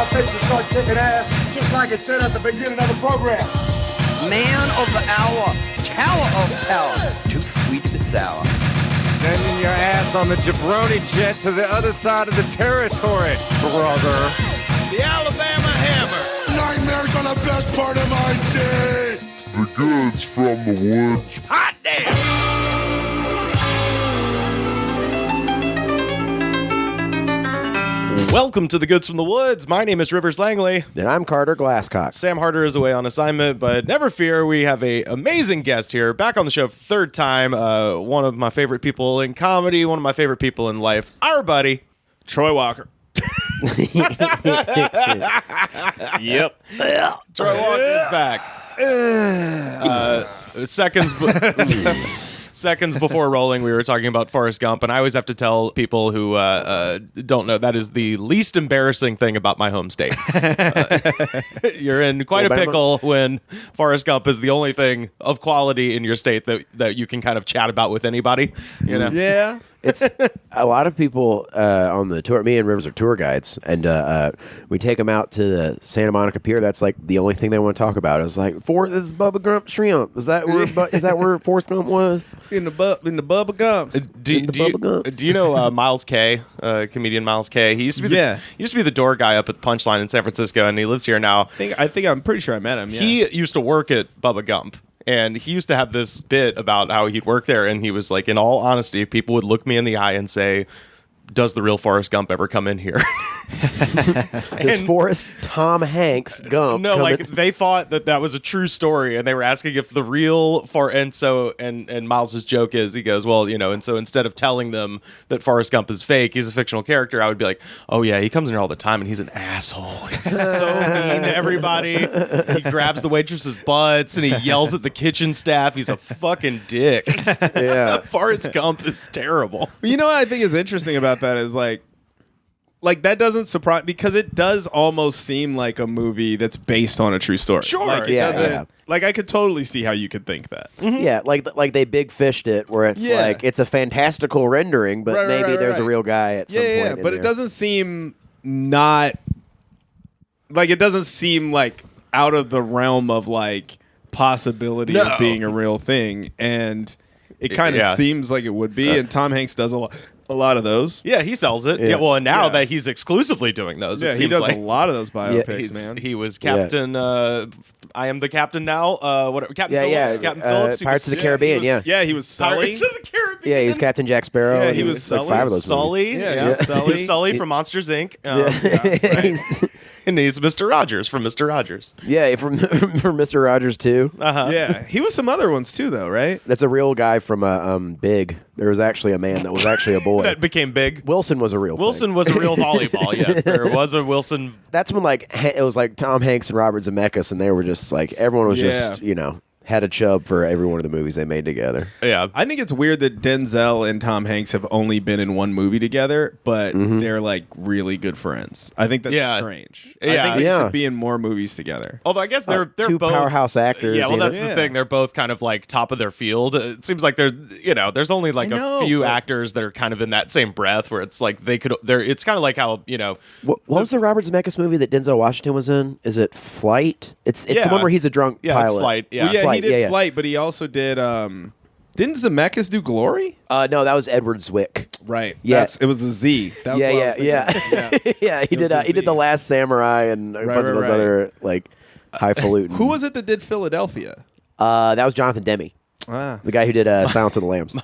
face and start kicking ass, just like it said at the beginning of the program. Man of the hour, tower of power, too sweet to be sour. Sending your ass on the jabroni jet to the other side of the territory, brother. The Alabama Hammer. Nightmares on the best part of my day. The goods from the woods. Hot damn! Welcome to the Goods from the Woods. My name is Rivers Langley. And I'm Carter Glasscock. Sam Harder is away on assignment, but never fear, we have an amazing guest here, back on the show for the third time. One of my favorite people in comedy, one of my favorite people in life, our buddy, Troy Walker. Yep. Troy Walker is back. Seconds before rolling, we were talking about Forrest Gump, and I always have to tell people who don't know that is the least embarrassing thing about my home state. You're in quite a pickle when Forrest Gump is the only thing of quality in your state that you can kind of chat about with anybody. You know? Yeah. It's a lot of people on the tour. Me and Rivers are tour guides, and we take them out to the Santa Monica Pier. That's like the only thing they want to talk about. It's like, this is Bubba Gump Shrimp. Is that where Forrest Gump was? In the Bubba Gumps. Do you know Miles K, comedian Miles K? He used to be the door guy up at the Punchline in San Francisco, and he lives here now. I think I'm pretty sure I met him. Yeah. He used to work at Bubba Gump. And he used to have this bit about how he'd work there, and he was like, in all honesty, people would look me in the eye and say, does the real Forrest Gump ever come in here? Does Forrest Tom Hanks Gump? No, like they thought that was a true story, and they were asking if the real and Miles's joke is, he goes, well, and so instead of telling them that Forrest Gump is fake, he's a fictional character, I would be like, oh yeah, he comes in here all the time, and he's an asshole. He's so mean to everybody. He grabs the waitresses' butts, and he yells at the kitchen staff. He's a fucking dick. Yeah, Forrest Gump is terrible. You know what I think is interesting about that is like that doesn't surprise, because it does almost seem like a movie that's based on a true story. Sure. Like, like I could totally see how you could think that. Mm-hmm. Yeah, like they big fished it, where it's like it's a fantastical rendering, but maybe there's a real guy at some point. Yeah, but it doesn't seem it doesn't seem like out of the realm of like possibility of being a real thing, and it kind of seems like it would be. And Tom Hanks does a lot of those. Yeah, he sells it. Yeah, well, and now that he's exclusively doing those, it seems he does like a lot of those biopics, man. He was Captain. I am the captain now. Captain Phillips. Captain Phillips. Pirates of the Caribbean. He was Sully. Pirates of the Caribbean. Yeah, he was Captain Jack Sparrow. Yeah, he was Sully. Like 5 of those Sully. movies. Yeah. Sully. He was Sully from Monsters Inc. Right. And he's Mr. Rogers from Mr. Rogers. Yeah, from Mr. Rogers too. Uh-huh. Yeah, he was some other ones too, though, right? That's a real guy from Big. There was actually a man that was actually a boy. That became big. Wilson was a real Wilson was a real volleyball, yes. There was a Wilson. That's when it was like Tom Hanks and Robert Zemeckis, and they were just like, everyone was just, had a chub for every one of the movies they made together. Yeah. I think it's weird that Denzel and Tom Hanks have only been in one movie together, but they're like really good friends. I think that's strange. I think they should be in more movies together. Although I guess they're two both powerhouse actors. Yeah, well, that's the thing. They're both kind of like top of their field. It seems like there's only like a few actors that are kind of in that same breath where it's like it's kind of like how, What was the Robert Zemeckis movie that Denzel Washington was in? Is it Flight? It's the one where he's a drunk pilot. It's Flight. Yeah. Well, Flight, he did Flight, but he also did. Didn't Zemeckis do Glory? No, that was Edward Zwick. Right. Yeah. It was a Z. That was yeah. He did The Last Samurai and a bunch of those other like highfalutin. Who was it that did Philadelphia? That was Jonathan Demme. The guy who did Silence of the Lambs.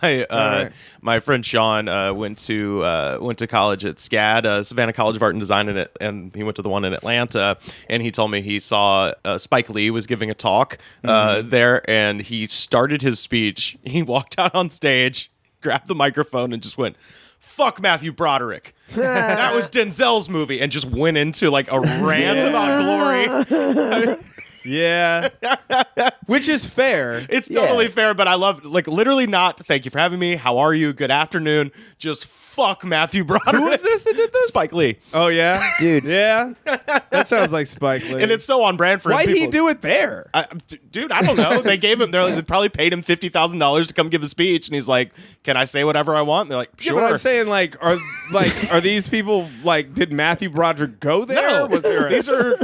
My friend Sean went to college at SCAD, Savannah College of Art and Design, and he went to the one in Atlanta. And he told me he saw Spike Lee was giving a talk there, and he started his speech. He walked out on stage, grabbed the microphone, and just went, "Fuck Matthew Broderick." That was Denzel's movie, and just went into like a rant about Glory. Yeah. which is fair. It's totally fair, but I love, like, literally not, thank you for having me. How are you? Good afternoon. Just fuck Matthew Broderick. Who was this that did this? Spike Lee. Oh, yeah? Dude. Yeah? That sounds like Spike Lee. And it's so on brand for him. Why'd he do it there? Dude, I don't know. They gave him, they probably paid him $50,000 to come give a speech, and he's like, can I say whatever I want? And they're like, sure. Yeah, but I'm saying, are these people, did Matthew Broderick go there? No. Was there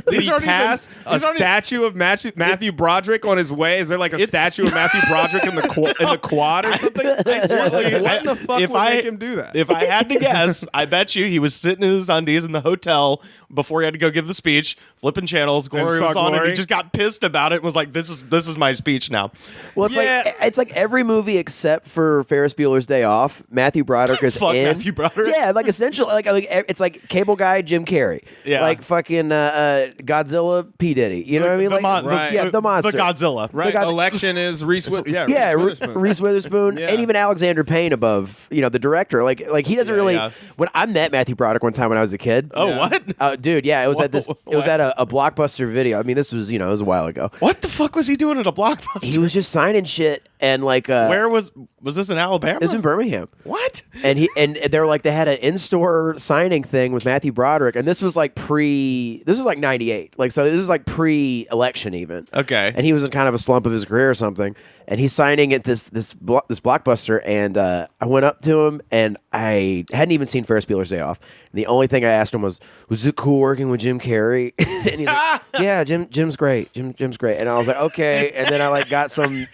These aren't pass a statue of Matthew Broderick on his way? Is there a statue of Matthew Broderick in the quad or something? Seriously, what in the fuck would make him do that? If I had to guess, I bet you he was sitting in his undies in the hotel before he had to go give the speech, flipping channels. Glory was on, and he just got pissed about it and was like, "This is my speech now." Well, it's like every movie except for Ferris Bueller's Day Off. Matthew Broderick is Fuck in. Matthew Broderick. Yeah, like essentially, it's like Cable Guy Jim Carrey. Yeah. Like fucking Godzilla P Diddy. You know what I mean? The monster. The Godzilla. Right. The Election is Reese Witherspoon. Reese Witherspoon, Yeah. and even Alexander Payne above, the director. Like he doesn't really. yeah. When I met Matthew Broderick one time when I was a kid. Oh, what? Dude, yeah, it was at this. It was What? at a Blockbuster video. I mean, this was it was a while ago. What the fuck was he doing at a Blockbuster? He was just signing shit and Where was this in Alabama? It was in Birmingham. What? And they were like, they had an in-store signing thing with Matthew Broderick, and this was like this was like 98. Like, so this is like pre-election even. Okay. And he was in kind of a slump of his career or something, and he's signing at this Blockbuster, and I went up to him, and I hadn't even seen Ferris Bueller's Day Off. And the only thing I asked him was it cool working with Jim Carrey? And he's like, yeah, Jim's great. Jim's great. And I was like, okay. And then I got some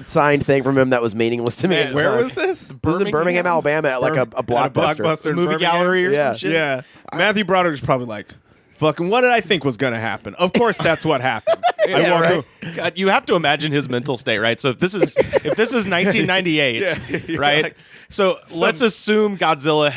signed thing from him that was meaningless to me. Man, at the Where time. was this? It was in Birmingham, Alabama, at like a Blockbuster. Blockbuster in Movie Birmingham? gallery or Yeah. some shit? Yeah. Matthew Broderick was probably like, fucking, what did I think was going to happen? Of course, that's what happened. Yeah, right? God, you have to imagine his mental state, right? So if this is 1998, right? like, so let's assume Godzilla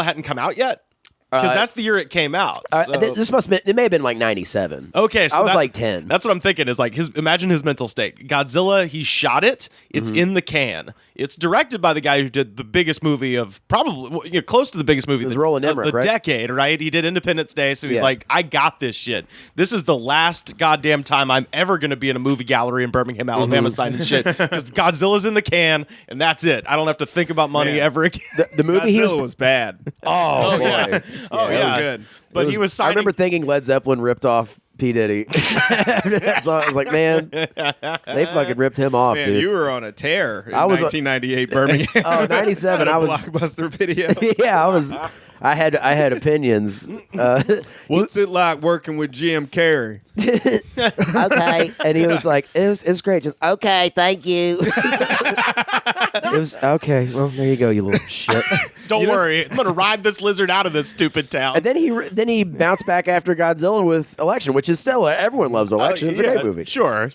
hadn't come out yet, because that's the year it came out. So- It may have been like 97. Okay, so I was like 10. That's what I'm thinking. Is like imagine his mental state. Godzilla, he shot it. It's in the can. It's directed by the guy who did the biggest movie of probably close to the biggest movie It was of Roland Emmerich, the right? decade. Right? He did Independence Day, so he's Yeah. like, I got this shit. This is the last goddamn time I'm ever going to be in a movie gallery in Birmingham, Alabama, signing shit, because Godzilla's in the can, and that's it. I don't have to think about money Man. ever again. The movie he Godzilla was bad. Oh, boy. yeah. Oh That yeah. was good. But he was I signing. remember thinking Led Zeppelin ripped off P. Diddy. After that song, I was like, man, they fucking ripped him off, Man, dude. you were on a tear in I was 1998 Birmingham. Oh, 97. At a I was. Blockbuster video. Yeah, I had opinions. What's it like working with Jim Carrey? Okay, and he was like, it was great. Just okay, thank you. It was okay. Well, there you go, you little shit. Don't worry, I'm gonna ride this lizard out of this stupid town. And then he bounced back after Godzilla with Election, which is still everyone loves Election. It's a great movie. Sure.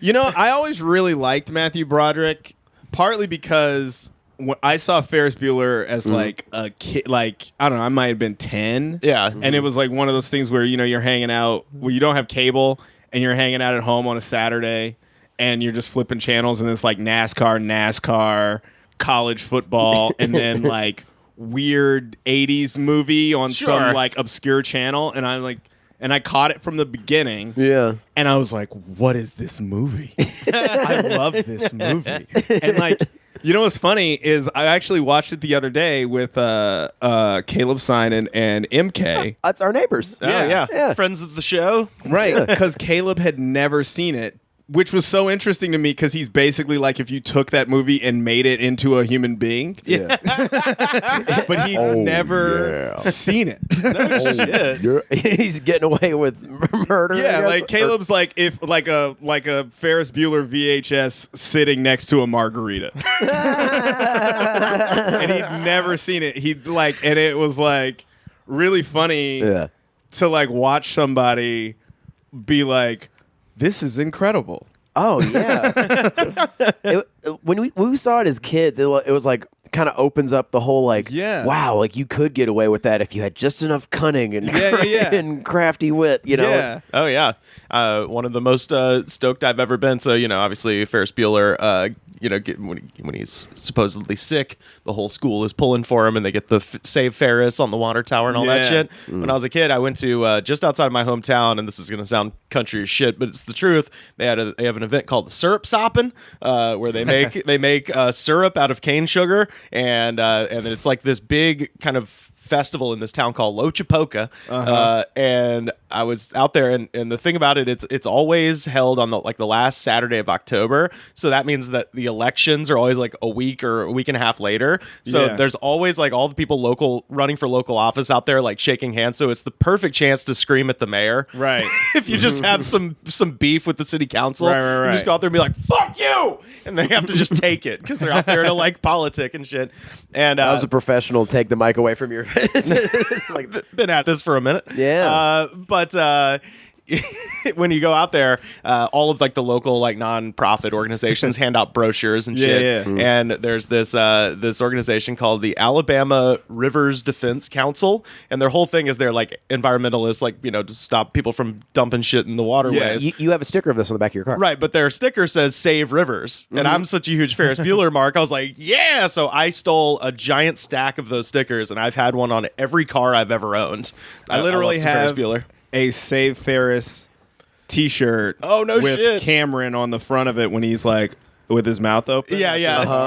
You know, I always really liked Matthew Broderick, partly because when I saw Ferris Bueller as like a kid, like I don't know, I might have been 10. Yeah. And it was like one of those things where, you're hanging out where you don't have cable and you're hanging out at home on a Saturday and you're just flipping channels and it's like NASCAR, college football, and then like weird 80s movie on some like obscure channel. And I'm like, and I caught it from the beginning. Yeah. And I was like, what is this movie? I love this movie. And like, you know what's funny is I actually watched it the other day with Caleb Simon and MK. That's our neighbors. Yeah. Friends of the show. Right. Because Caleb had never seen it, which was so interesting to me because he's basically like if you took that movie and made it into a human being. Yeah. But he'd never seen it. No shit. He's getting away with murder. I Yeah, guess. like Caleb's like if like a Ferris Bueller VHS sitting next to a margarita, and he'd never seen it. And it was like really funny to like watch somebody be like, "This is incredible." Oh yeah. When we saw it as kids, it was like kind of opens up the whole like, wow, like you could get away with that if you had just enough cunning and and crafty wit, you know. Yeah. Oh yeah. One of the most stoked I've ever been. So obviously Ferris Bueller when he's supposedly sick, the whole school is pulling for him, and they get the Save Ferris on the water tower and all that shit. When I was a kid, I went to just outside of my hometown, and this is going to sound country as shit, but it's the truth. They have an event called the Syrup Soppin', where they make syrup out of cane sugar, and it's like this big kind of festival in this town called Lochapoka, and I was out there, and the thing about it, it's always held on the last Saturday of October, so that means that the elections are always like a week or a week and a half later, so there's always like all the people running for local office out there like shaking hands, so it's the perfect chance to scream at the mayor, right? If you just have some beef with the city council, right. You just go out there and be like, fuck you, and they have to just take it because they're out there to like politic and shit. And I was a professional. Take the mic away from your like been at this for a minute. But when you go out there, all of like the local like non-profit organizations hand out brochures and shit. And there's this organization called the Alabama Rivers Defense Council, and their whole thing is they're like environmentalists, like to stop people from dumping shit in the waterways. You have a sticker of this on the back of your car, right? But their sticker says "Save Rivers," and I'm such a huge Ferris Bueller mark. I was like, yeah. So I stole a giant stack of those stickers, and I've had one on every car I've ever owned. I literally love some Ferris have Bueller. A Save Ferris T-shirt. Oh, no with shit. Cameron on the front of it when he's like with his mouth open. Yeah.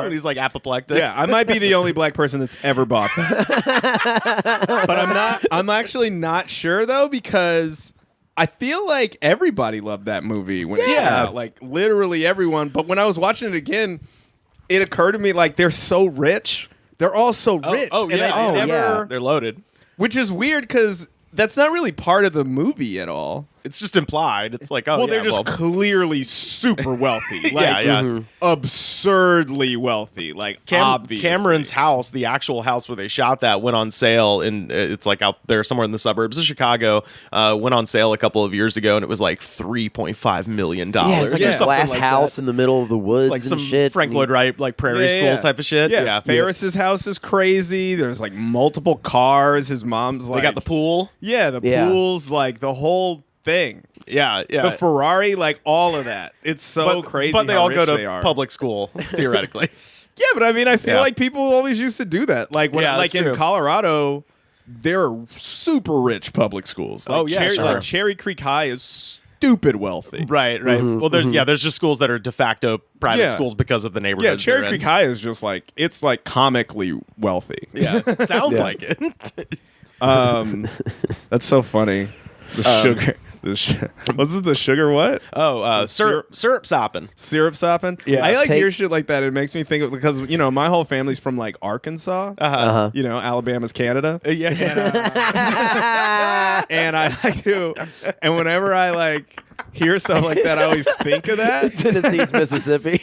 And he's like apoplectic. Yeah, I might be the only black person that's ever bought that. But I'm actually not sure though, because I feel like everybody loved that movie when it came out. Like literally everyone. But when I was watching it again, it occurred to me like they're so rich. They're all so rich. They're loaded. Which is weird because that's not really part of the movie at all. It's just implied. It's like, they're just clearly super wealthy. Like, absurdly wealthy. Like, obviously. Cameron's house, the actual house where they shot that, went on sale, and it's like out there somewhere in the suburbs of Chicago. Went on sale a couple of years ago, and it was like $3.5 million. Yeah, it's like a glass house in the middle of the woods, it's like and some shit. Frank Lloyd Wright, like prairie school type of shit. Yeah, Ferris's house is crazy. There's like multiple cars. His mom's like, they got the pool. Yeah, the pool's like the whole thing. Yeah. The Ferrari, like all of that. It's so crazy. But they how all go rich to they are. public school, theoretically. Yeah, but I mean, I feel like people always used to do that. Like when, like in Colorado, there are super rich public schools. Like like Cherry Creek High is stupid wealthy. Right. Well, there's just schools that are de facto private schools because of the neighborhood. Yeah, Cherry Creek High is just like, it's like comically wealthy. Yeah, sounds like it. That's so funny. The sugar. Was it the sugar what? Oh, syrup sopping. Syrup sopping? Yeah. I hear shit like that. It makes me think of, because, my whole family's from like Arkansas. Alabama's Canada. And I like to, and whenever I like hear stuff like that, I always think of that. Tennessee's Mississippi.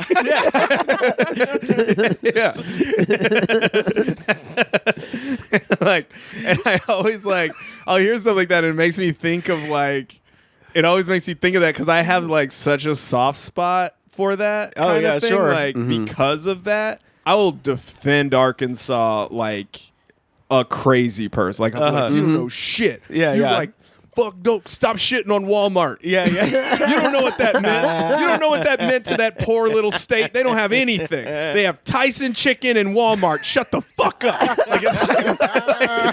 Like, and I always like, I'll hear stuff like that and it makes me think of like, it always makes me think of that because I have like such a soft spot for that kind of thing. Like, because of that, I will defend Arkansas like a crazy person. Like, I'm like, you don't know shit. You're like, fuck, don't stop shitting on Wal-Mart. You don't know what that meant. You don't know what that meant to that poor little state. They don't have anything. They have Tyson chicken and Walmart. Shut the fuck up. Like,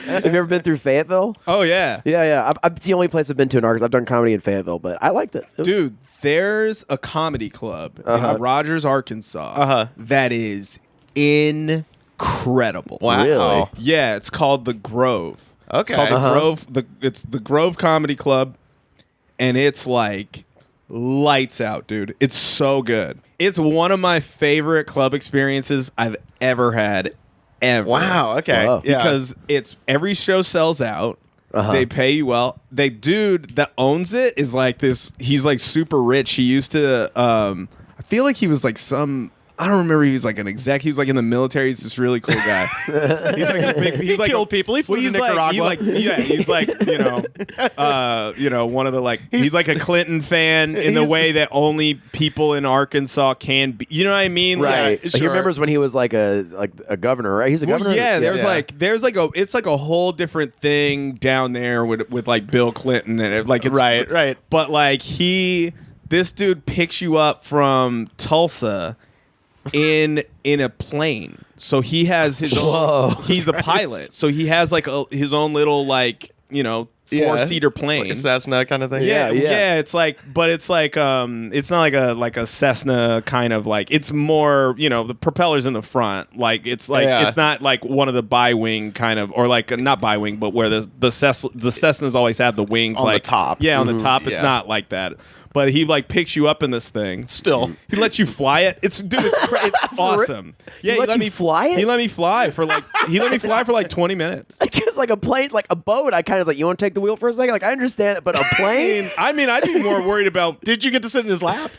Have you ever been through Fayetteville? Oh, yeah. Yeah. It's the only place I've been to in Arkansas. I've done comedy in Fayetteville, but I liked it. Dude, there's a comedy club in Rogers, Arkansas that is incredible. Wow. Really? Yeah, it's called The Grove. Okay. It's called The Grove. It's the Grove Comedy Club, and it's like lights out, dude. It's so good. It's one of my favorite club experiences I've ever had. Ever. Wow. Okay. Wow. Yeah. Because it's every show sells out. They pay you well. The dude that owns it is like this. He's like super rich. He used to. I feel like he was like some. I don't remember. He was like an exec. He was like in the military. He's this really cool guy. He's like a big. He's like killed people. He flew to Nicaragua. He's like one of the like. He's like a Clinton fan in the way that only people in Arkansas can be. You know what I mean? Right. Like, He remembers when he was like a governor, right? He's a governor. well, yeah, there's like a whole different thing down there with like Bill Clinton and it, like it's right. But like this dude picks you up from Tulsa. in a plane. So he has his own. He's a pilot. So he has like his own little like four-seater plane, like a Cessna kind of thing. Yeah. It's like, but it's like it's not like a Cessna kind of like. It's more the propellers in the front. Like it's like it's not like one of the bi-wing kind of, or like not bi-wing, but where the Cessnas always have the wings on like the top. Yeah, on the top. It's not like that. But he like picks you up in this thing. Still, he lets you fly it. It's awesome. Yeah, he let you fly it. He let me fly for like 20 minutes. I guess like a plane, like a boat. I kind of was like, you want to take the wheel for a second? Like I understand it, but a plane. I mean, I'd be more worried about. Did you get to sit in his lap?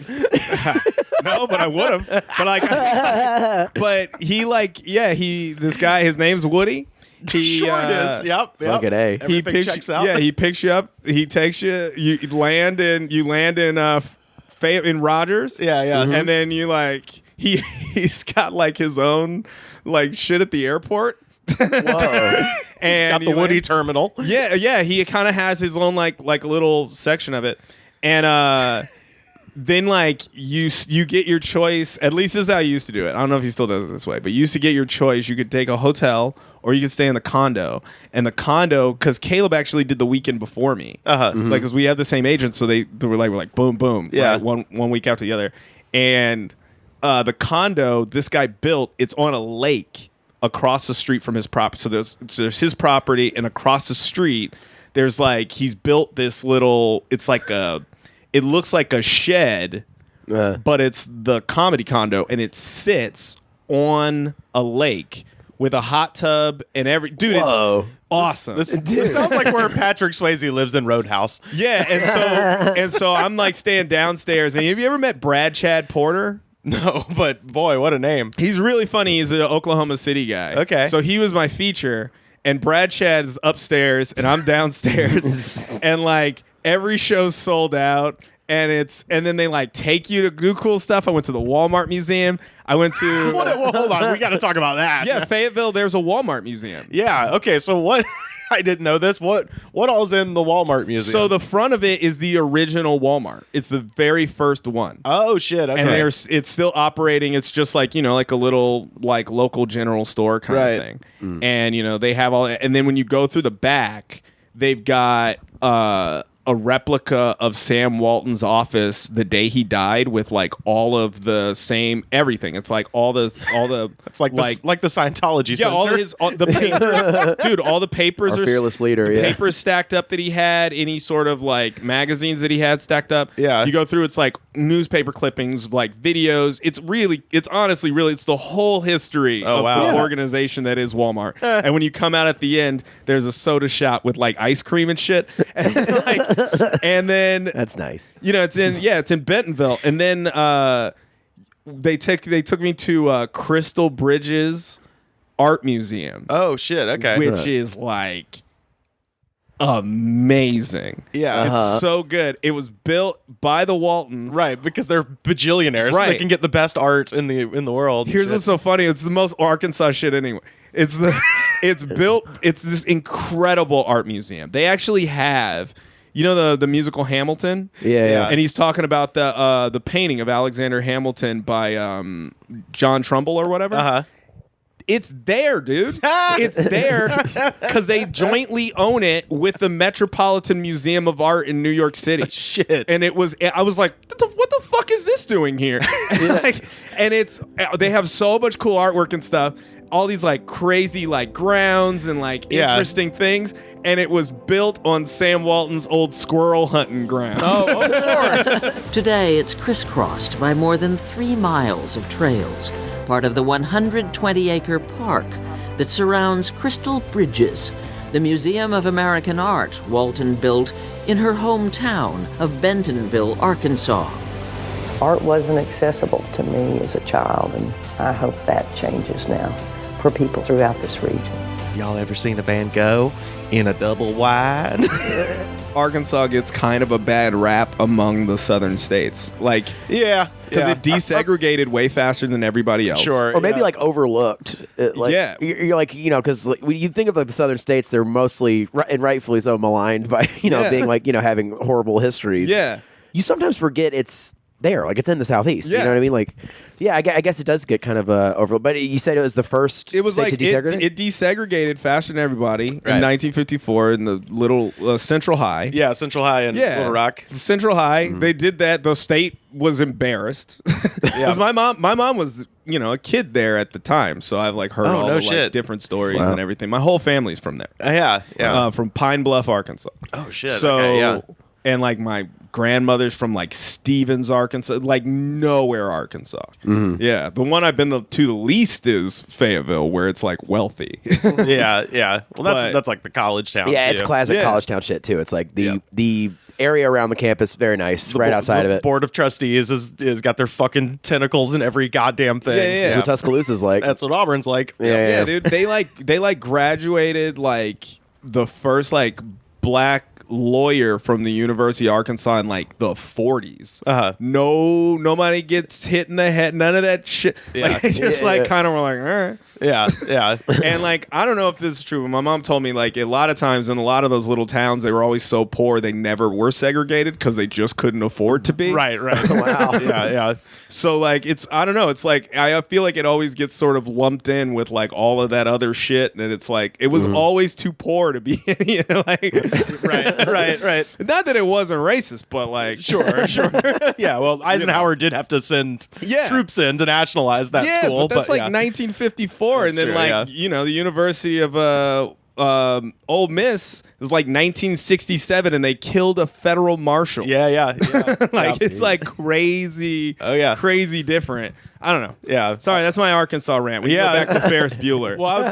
No, but I would have. But like, but he like, this guy, his name's Woody. He sure it is. Yep. Fucking A. Everything checks out. Yeah, he picks you up. He takes you. You land in in Rogers. Yeah. And then you like he's got like his own like shit at the airport. Whoa. And got the Woody terminal. Yeah. He kind of has his own like little section of it, and then like you get your choice. At least this is how you used to do it. I don't know if he still does it this way, but you used to get your choice. You could take a hotel or you could stay in the condo. And the condo, because Caleb actually did the weekend before me, like because we have the same agent, so they were like boom, boom, right? one week after the other. And the condo this guy built, it's on a lake across the street from his property. So there's his property, and across the street there's like he's built this little. It's like it looks like a shed, but it's the comedy condo, and it sits on a lake with a hot tub and dude. Whoa. It's awesome. This sounds like where Patrick Swayze lives in Roadhouse. Yeah, and so I'm like staying downstairs. And have you ever met Brad Chad Porter? No, but boy, what a name. He's really funny. He's an Oklahoma City guy. Okay. So he was my feature, and Brad Chad's upstairs, and I'm downstairs, and like every show's sold out. And then they like take you to do cool stuff. I went to the Wal-Mart museum. I went to Well, hold on, we got to talk about that. yeah, Fayetteville. There's a Walmart museum. Yeah. Okay. So what? I didn't know this. What all's in the Walmart museum? So the front of it is the original Walmart. It's the very first one. Oh shit. Okay. And it's still operating. It's just like like a little like local general store kind of thing. And they have all. And then when you go through the back, they've got a replica of Sam Walton's office the day he died with like all of the same everything. It's like all the it's like the Scientology Center. all the papers, dude. All the papers Our are fearless leader. papers stacked up that he had. Any sort of like magazines that he had stacked up. Yeah, you go through. It's like newspaper clippings, like videos. It's honestly it's the whole history of the organization that is Walmart. And when you come out at the end, there's a soda shop with like ice cream and shit. And then that's nice. It's in Bentonville, and then they took me to Crystal Bridges Art Museum. Oh shit! Okay, which is like amazing. Yeah, it's so good. It was built by the Waltons, right? Because they're bajillionaires. Right. They can get the best art in the world. Here's what's so funny. It's the most Arkansas shit anyway. It's this incredible art museum. They actually have. The musical Hamilton? Yeah. And he's talking about the painting of Alexander Hamilton by John Trumbull or whatever. Uh-huh. It's there, dude. It's there because they jointly own it with the Metropolitan Museum of Art in New York City. Shit. And I was like, what the fuck is this doing here? And they have so much cool artwork and stuff. All these like crazy like grounds and like interesting things. And it was built on Sam Walton's old squirrel hunting ground. Oh, of course. Today, it's crisscrossed by more than 3 miles of trails, part of the 120-acre park that surrounds Crystal Bridges, the Museum of American Art Walton built in her hometown of Bentonville, Arkansas. Art wasn't accessible to me as a child, and I hope that changes now for people throughout this region. Y'all ever seen a Van Gogh in a double wide? Arkansas gets kind of a bad rap among the southern states. Like, because it desegregated way faster than everybody else. Sure. Or maybe like overlooked. You're like, because like, when you think of like the southern states, they're mostly, and rightfully so, maligned by, being like, having horrible histories. Yeah. You sometimes forget it's there. Like, it's in the southeast. Yeah. You know what I mean? Like, yeah, I guess it does get kind of over. But you said it was the first. It was state like to desegregate? it desegregated faster than everybody in 1954 in the little Central High. Yeah, Central High and Little Rock. Central High. They did that. The state was embarrassed because my mom was a kid there at the time, so I've like heard all the like, different stories and everything. My whole family's from there. From Pine Bluff, Arkansas. Oh shit. So and like my grandmother's from like Stevens, Arkansas, like nowhere, Arkansas. Yeah, the one I've been to the least is Fayetteville, where it's like wealthy. yeah. Well, that's like the college town. Yeah, too. it's classic college town shit too. It's like the area around the campus, very nice, right outside of it. Board of Trustees is got their fucking tentacles in every goddamn thing. Yeah. That's what Tuscaloosa's like. That's what Auburn's like. Yeah, dude. They like graduated like the first like black lawyer from the University of Arkansas in like the 40s. Nobody gets hit in the head. None of that shit. Like, just kind of were like, all right. Yeah. And like, I don't know if this is true, but my mom told me like a lot of times in a lot of those little towns, they were always so poor they never were segregated because they just couldn't afford to be. Right. Wow. Yeah. So like, I don't know. It's like, I feel like it always gets sort of lumped in with like all of that other shit. And it's like, it was always too poor to be, like, Right. Not that it wasn't racist, but like, Sure. Yeah, well, Eisenhower did have to send troops in to nationalize that school. But that's like 1954, That's and then true, the University of Ole Miss was like 1967, and they killed a federal marshal. Yeah. Like it's like crazy. Oh, yeah. Crazy different. I don't know. Yeah. Sorry, that's my Arkansas rant. We go back to Ferris Bueller. Well,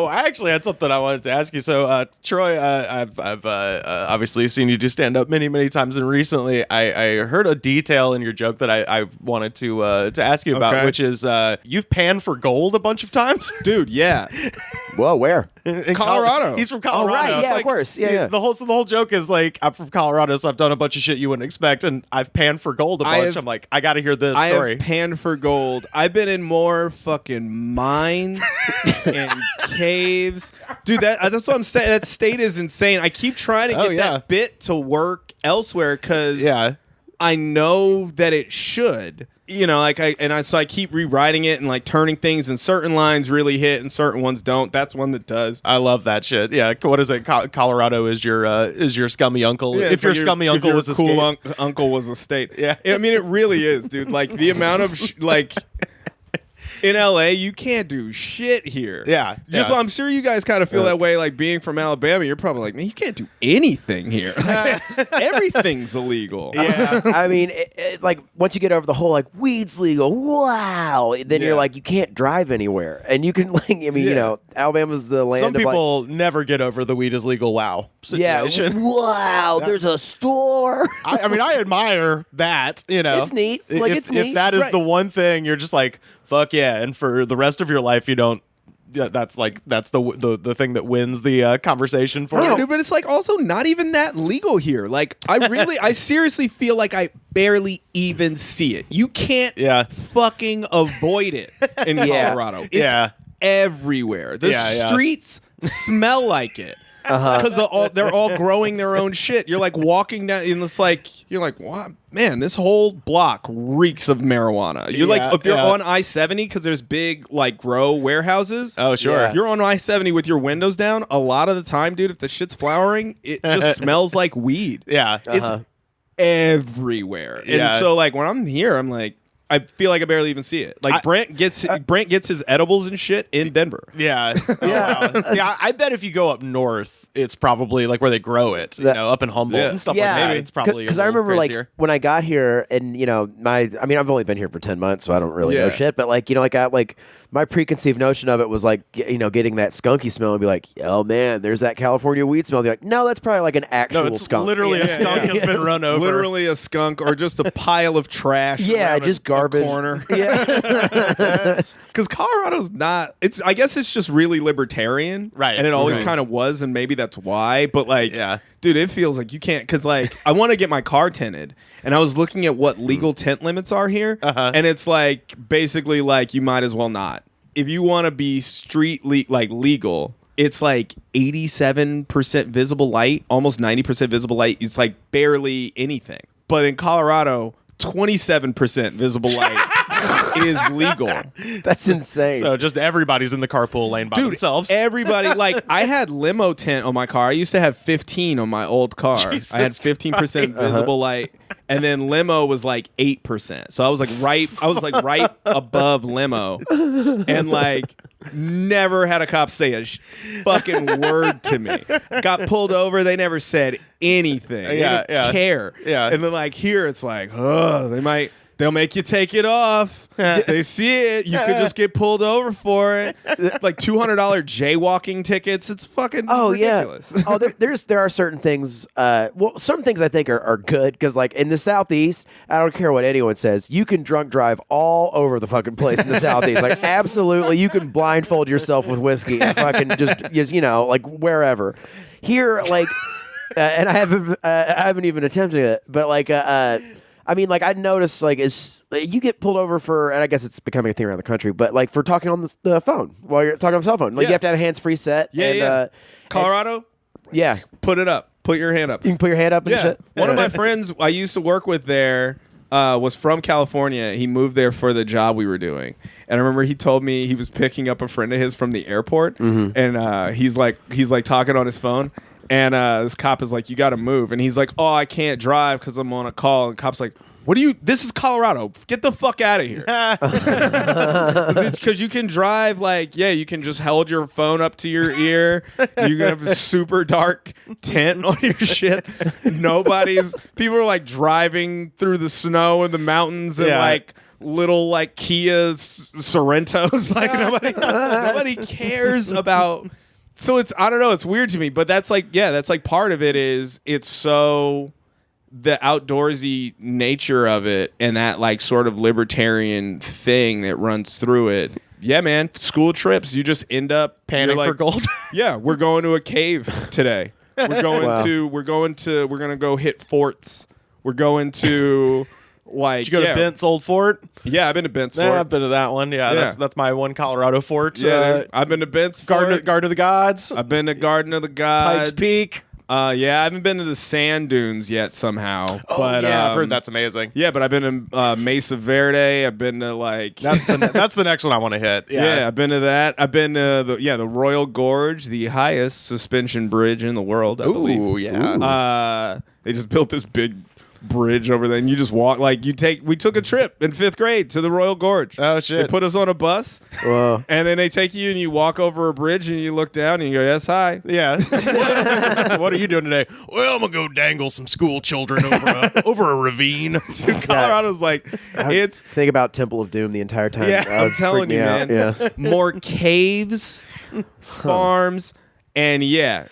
I actually had something I wanted to ask you. So, Troy, I've obviously seen you do stand up many times, and recently I heard a detail in your joke that I wanted to ask you about, which is you've panned for gold a bunch of times, dude. Yeah. Whoa, where? In Colorado. He's from Colorado. Oh, right. It's Yeah, like, of course. Yeah. The whole joke is like, I'm from Colorado, so I've done a bunch of shit you wouldn't expect, and I've panned for gold a bunch. I'm like, I got to hear this story. I have panned for gold. I've been in more fucking mines and caves, dude. That's what I'm saying. That state is insane. I keep trying to get that bit to work elsewhere because I know that it should. So I keep rewriting it and like turning things, and certain lines really hit and certain ones don't. That's one that does. I love that shit. Yeah, what is it? Colorado is your scummy uncle. Yeah, if your scummy uncle was a cool uncle was a state. Yeah, I mean it really is, dude. Like the amount of like. In LA, you can't do shit here. Yeah. Well, I'm sure you guys kind of feel that way, like being from Alabama. You're probably like, man, you can't do anything here. Everything's illegal. Yeah. I mean, like once you get over the whole like weed's legal, wow, then you're like, you can't drive anywhere, and you can like, I mean, Alabama's the land. Some of people never get over the weed is legal. Wow situation. Yeah. Wow. There's a store. I mean, I admire that. It's neat. Like if neat. If that is the one thing you're just like, fuck yeah, and for the rest of your life you don't. Yeah, that's the thing that wins the conversation for you. Dude, but it's like also not even that legal here. Like I seriously feel like I barely even see it. You can't fucking avoid it in Colorado. It's everywhere. The streets smell like it. Because they're all growing their own shit. You're like walking down, and it's like you're like, wow, man, this whole block reeks of marijuana. You're like, if you're on I-70, because there's big like grow warehouses. Oh sure, you're on I-70 with your windows down. A lot of the time, dude, if the shit's flowering, it just smells like weed. Yeah, it's everywhere. And so like when I'm here, I'm like, I feel like I barely even see it. Like Brent gets his edibles and shit in Denver. Yeah. Yeah. I bet if you go up north, it's probably like where they grow it. Up in Humboldt and stuff like that. It's probably because I remember crazier. like when I got here, and I've only been here for 10 months, so I don't really know shit. But like my preconceived notion of it was like getting that skunky smell and be like, oh man, there's that California weed smell. You're like, no, that's probably like an actual skunk. Literally a skunk has been run over. Literally a skunk or just a pile of trash. Yeah, just garbage. Corner. Yeah. Because Colorado's not. I guess it's just really libertarian, right? And it always kind of was, and maybe that's why. But like, dude, it feels like you can't. Because like, I want to get my car tinted, and I was looking at what legal tint limits are here, and it's like basically like you might as well not. If you want to be street legal, it's like 87% visible light, almost 90% visible light. It's like barely anything. but in Colorado, 27% visible light is legal. That's insane. So just everybody's in the carpool lane by themselves. Everybody, like, I had limo tint on my car. I used to have 15 on my old car. Jesus I had 15% visible light, and then limo was like 8%. So I was like right above limo, and like never had a cop say a fucking word to me. Got pulled over, they never said anything. They didn't care. Yeah. And then like here, it's like, oh, they'll make you take it off. They see it. You could just get pulled over for it. Like $200 jaywalking tickets. It's fucking ridiculous. Yeah. There are certain things. Some things I think are good because, like in the Southeast, I don't care what anyone says. You can drunk drive all over the fucking place in the Southeast. Like absolutely, you can blindfold yourself with whiskey and fucking just like wherever. Here, like, and I haven't even attempted it, but like. I mean, like, I noticed, like, you get pulled over for, and I guess it's becoming a thing around the country, but, like, for talking on the phone while you're talking on the cell phone. Like, you have to have a hands-free set. Yeah. Colorado? Yeah. Put it up. Put your hand up. You can put your hand up and shit. One of my friends I used to work with there was from California. He moved there for the job we were doing. And I remember he told me he was picking up a friend of his from the airport. Mm-hmm. And he's like talking on his phone. And this cop is like, you got to move. And he's like, oh, I can't drive because I'm on a call. And the cop's like, this is Colorado. Get the fuck out of here. Because you can drive you can just hold your phone up to your ear. You can have a super dark tint on your shit. People are like driving through the snow and the mountains and like little like Kia Sorrentos. Like nobody cares about. So I don't know, it's weird to me, but that's like part of it is it's so the outdoorsy nature of it and that like sort of libertarian thing that runs through it. Yeah, man, school trips, you just end up panning for gold. Yeah, we're going to a cave today. We're going to go hit forts. We're going to like, did you go to Bent's old fort? Yeah, I've been to Bent's fort. I've been to that one. Yeah. That's my one Colorado fort. Yeah, I've been to Bent's fort. Garden of the Gods. I've been to Garden of the Gods. Pikes Peak. I haven't been to the sand dunes yet somehow. Oh, but, I've heard that's amazing. Yeah, but I've been to Mesa Verde. I've been to like that's the next one I want to hit. Yeah, I've been to that. I've been to the Royal Gorge, the highest suspension bridge in the world. I believe. Ooh, yeah. They just built this big bridge over there, and you just walk we took a trip in 5th grade to the Royal Gorge. Oh shit. They put us on a bus. Whoa. And then they take you and you walk over a bridge and you look down and you go, yes, hi. Yeah. What are you doing today? Well, I'm gonna go dangle some school children over a ravine. Dude, Colorado's like think about Temple of Doom the entire time. Yeah, I'm telling you, man. Yeah. More caves, farms, and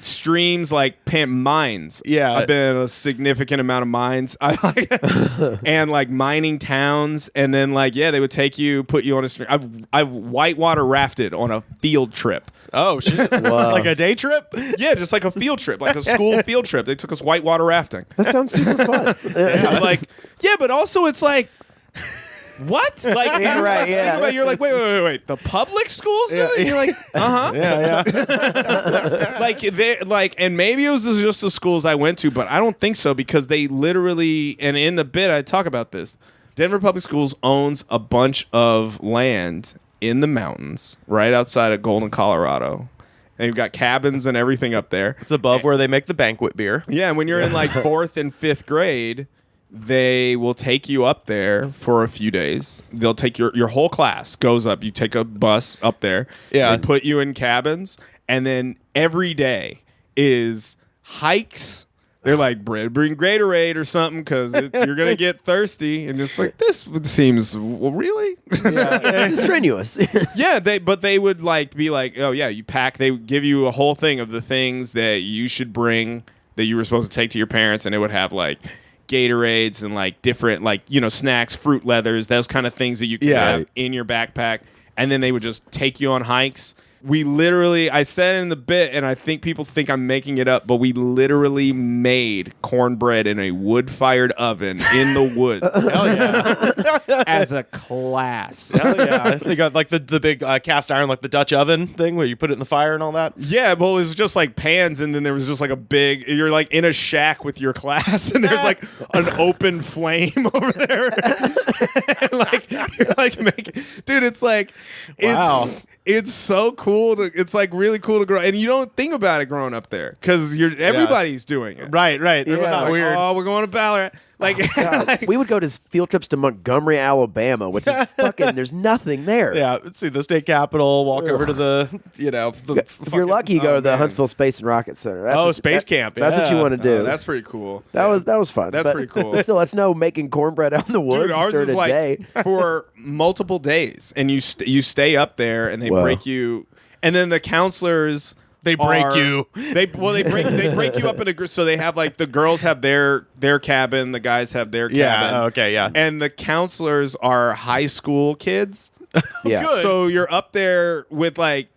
streams like mines. Yeah, I've been in a significant amount of mines. I like and like mining towns, and then they would put you on a stream. I've whitewater rafted on a field trip. Oh shit! Like a day trip? Yeah, just like a field trip, like a school field trip. They took us whitewater rafting. That sounds super fun. But also it's like. What? Like, yeah, right, yeah. You're like, wait. The public schools? Yeah. And you're like, uh-huh. Yeah. And maybe it was just the schools I went to, but I don't think so because they literally, and in the bit I talk about this, Denver Public Schools owns a bunch of land in the mountains right outside of Golden, Colorado. And you've got cabins and everything up there. It's above where they make the banquet beer. Yeah, and when you're in like 4th and 5th grade, they will take you up there for a few days. They'll take your whole class goes up. You take a bus up there. Yeah. They put you in cabins. And then every day is hikes. They're like, bring Gatorade or something because you're going to get thirsty. And it's like, this seems, well, really? Yeah, it's strenuous. Yeah, they would like be like, oh, yeah, you pack. They would give you a whole thing of the things that you should bring that you were supposed to take to your parents. And it would have like Gatorades and like different snacks, fruit leathers, those kind of things that you could have in your backpack. And then they would just take you on hikes. we literally, I said it in the bit, and I think people think I'm making it up, but we literally made cornbread in a wood-fired oven in the woods. Hell yeah. As a class. Hell yeah. They got like the big cast iron, like the Dutch oven thing where you put it in the fire and all that. Yeah, well, it was just like pans, and then there was just like a big, you're like in a shack with your class, and there's like an open flame over there. And like, you're like making, dude, it's like, Wow. It's so cool it's like really cool to grow, and you don't think about it growing up there because everybody's doing it. Right. It's Yeah. not Like, weird. oh, we're going to Ballarat. Like, like, We would go to field trips to Montgomery, Alabama, which is fucking. There's nothing there. Yeah, see the state capitol, walk over to the, If you're lucky, you go to the man. Huntsville Space and Rocket Center. That's Space camp. That's what you yeah. want to do. that's pretty cool. that was fun. That's but pretty cool. Still, that's no making cornbread out in the woods Dude, ours during is a like day. for multiple days, and you stay up there, and they Whoa. break you, and then the counselors They break are- you. They break you up into groups. So they have like the girls have their cabin, the guys have their cabin. Yeah, okay, yeah. And the counselors are high school kids. Yeah. Good. So you're up there with like,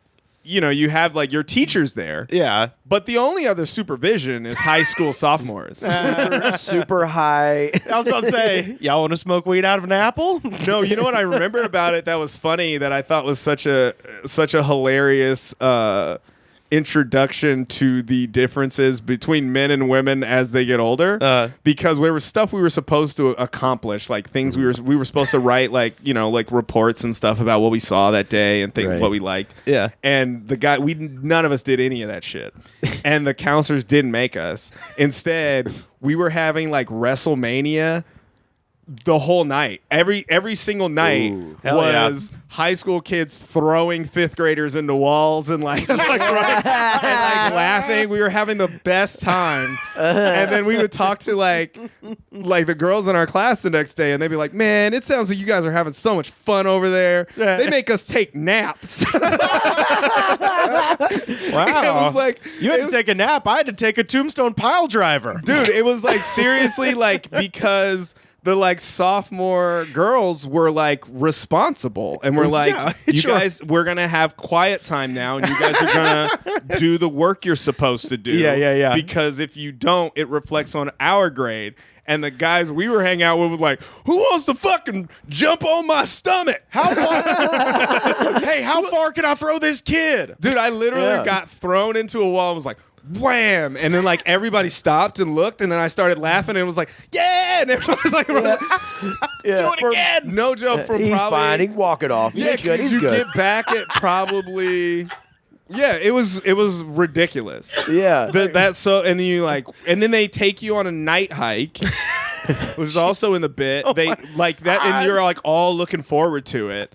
you have like your teachers there. Yeah. But the only other supervision is high school sophomores. Super high. I was about to say, y'all want to smoke weed out of an apple? No, you know what I remember about it that was funny that I thought was such a hilarious introduction to the differences between men and women as they get older, because there was stuff we were supposed to accomplish, like things we were supposed to write, like like reports and stuff about what we saw that day and things Right. what we liked. Yeah. And the guy, none of us did any of that shit, and the counselors didn't make us. Instead, we were having like WrestleMania the whole night. Every single night Hell yeah. was high school kids throwing fifth graders into walls and like, and like laughing. We were having the best time. And then we would talk to like the girls in our class the next day, and they'd be like, "Man, it sounds like you guys are having so much fun over there. They make us take naps." Wow. It was like You had to take a nap. I had to take a tombstone pile driver. dude, it was like seriously, like, because the like sophomore girls were like responsible and we're like, Yeah, you sure. guys, we're gonna have quiet time now, and you guys are gonna do the work you're supposed to do. Yeah. Because if you don't, it reflects on our grade. And the guys we were hanging out with were like, "Who wants to fucking jump on my stomach?" How far? Hey, how far can I throw this kid? Dude, I literally got thrown into a wall and was like, wham! And then like everybody stopped and looked, and then I started laughing, and it was like, yeah! And everyone was like, Yeah. do it again! No joke, from He's probably fine. He can walk it off. yeah, He's good. 'cause He's you good. get back at probably yeah, it was ridiculous. Yeah. That's so, and then you like, and then they take you on a night hike, which is also in the bit. They like that, and you're like all looking forward to it.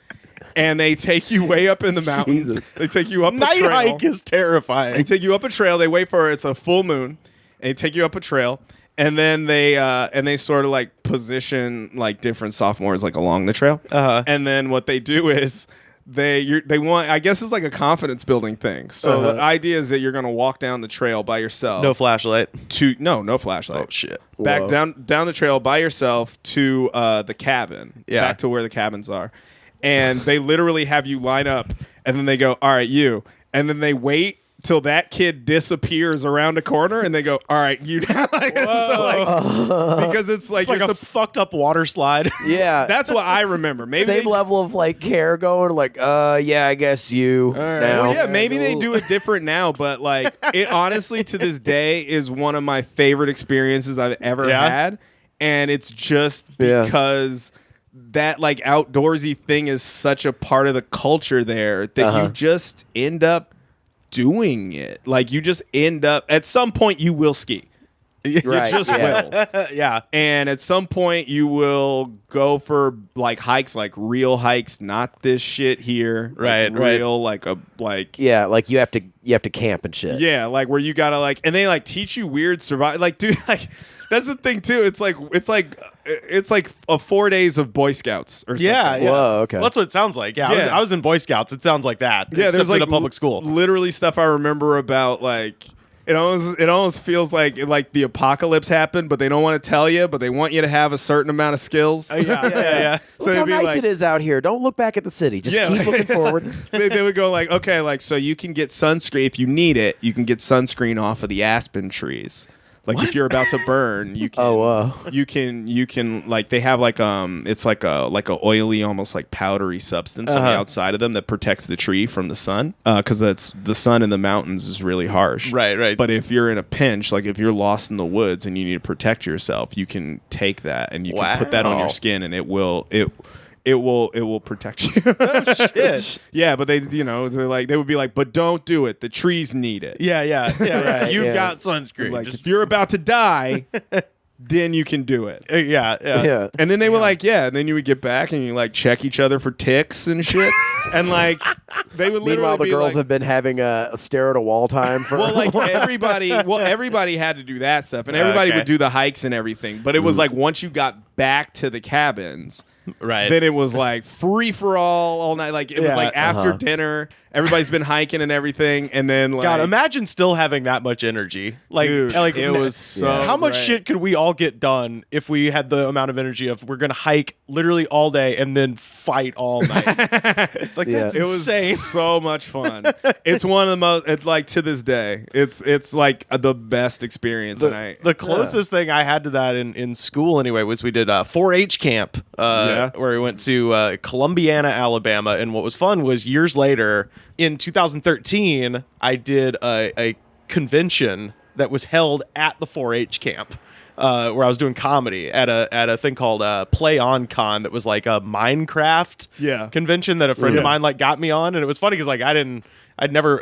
And they take you way up in the mountains. Jesus. They take you up a Night trail. hike is They terrifying. take you up a trail. They wait for it's a full moon, and they take you up a trail, and then they sort of like position like different sophomores like along the trail. And then what they do is they want, I guess it's like a confidence building thing. So the idea is that you're gonna walk down the trail by yourself. No flashlight. No flashlight. Oh shit. Back Whoa. down the trail by yourself to the cabin. Yeah. Back to where the cabins are. And they literally have you line up, and then they go, "All right, you." And then they wait till that kid disappears around a corner, and they go, "All right, you." Like, so like, because it's like, It's like you're a fucked up water slide. Yeah. that's what I remember. Maybe Same they, level of like care going. Like, yeah, I guess you. Now. Well, yeah, maybe they do it different now, but like it honestly to this day is one of my favorite experiences I've ever Yeah? had, and it's just Yeah. because that like outdoorsy thing is such a part of the culture there that you just end up doing it. Like you just end up at some point you will ski. You Right, just yeah. will. Yeah. And at some point you will go for like hikes, like real hikes, not this shit here. Right, like, right. real like Yeah, like you have to camp and shit. yeah, like where you gotta like, and they like teach you weird survival. Like, dude, like that's the thing too. It's like a 4 days of Boy Scouts or something. Yeah. Whoa, okay. Well, that's what it sounds like. Yeah. Yeah. I was in Boy Scouts. It sounds like that. Yeah, Except there's like in a public school. literally stuff I remember about like It almost feels like the apocalypse happened, but they don't want to tell you, but they want you to have a certain amount of skills. Yeah. Look how it'd be nice like- it is out here. Don't look back at the city. Just keep looking forward. they would go like, okay, like, so you can get sunscreen if you need it. You can get sunscreen off of the aspen trees. Like if you're about to burn, you can. You can like they have like it's like a oily, almost like powdery substance on the outside of them that protects the tree from the sun. Because that's the sun in the mountains is really harsh. Right. But if you're in a pinch, like if you're lost in the woods and you need to protect yourself, you can take that and you can put that on your skin, and it will protect you. Oh shit. Yeah, but they would be like, but don't do it. The trees need it. Yeah. Right, You've yeah. got sunscreen. Like if you're about to die, then you can do it. Yeah. And then they were like, and then you would get back and you like check each other for ticks and shit. And like they would literally Meanwhile, the be girls like, have been having a stare at a wall time for. well, like everybody had to do that stuff, and everybody would do the hikes and everything. But it was like once you got back to the cabins, Right. then it was like free for all night. Like it was like after dinner, everybody's been hiking and everything, and then like God, imagine still having that much energy. Like, dude, like it was so how much great. shit could we all get done if we had the amount of energy of we're gonna hike literally all day and then fight all night? Like that's It was insane. so much fun. It's one of the most. It's like to this day, it's like the best experience. The closest thing I had to that in school anyway was we did a 4-H camp where we went to Columbiana, Alabama, and what was fun was years later in 2013 I did a convention that was held at the 4-H camp. Where I was doing comedy at a thing called Play On Con that was like a Minecraft convention that a friend of mine like got me on, and it was funny because like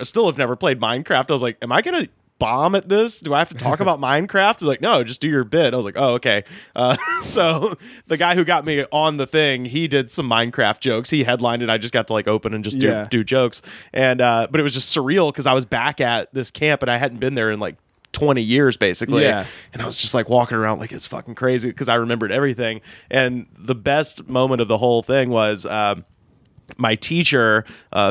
still have never played Minecraft. I was like, am I gonna bomb at this? Do I have to talk about Minecraft? They're like, no, just do your bit. I was like, oh, okay. So the guy who got me on the thing, he did some Minecraft jokes. He headlined it. I just got to like open and just do jokes. And but it was just surreal because I was back at this camp and I hadn't been there in like 20 years basically. And I was just like walking around like it's fucking crazy because I remembered everything. And the best moment of the whole thing was my teacher,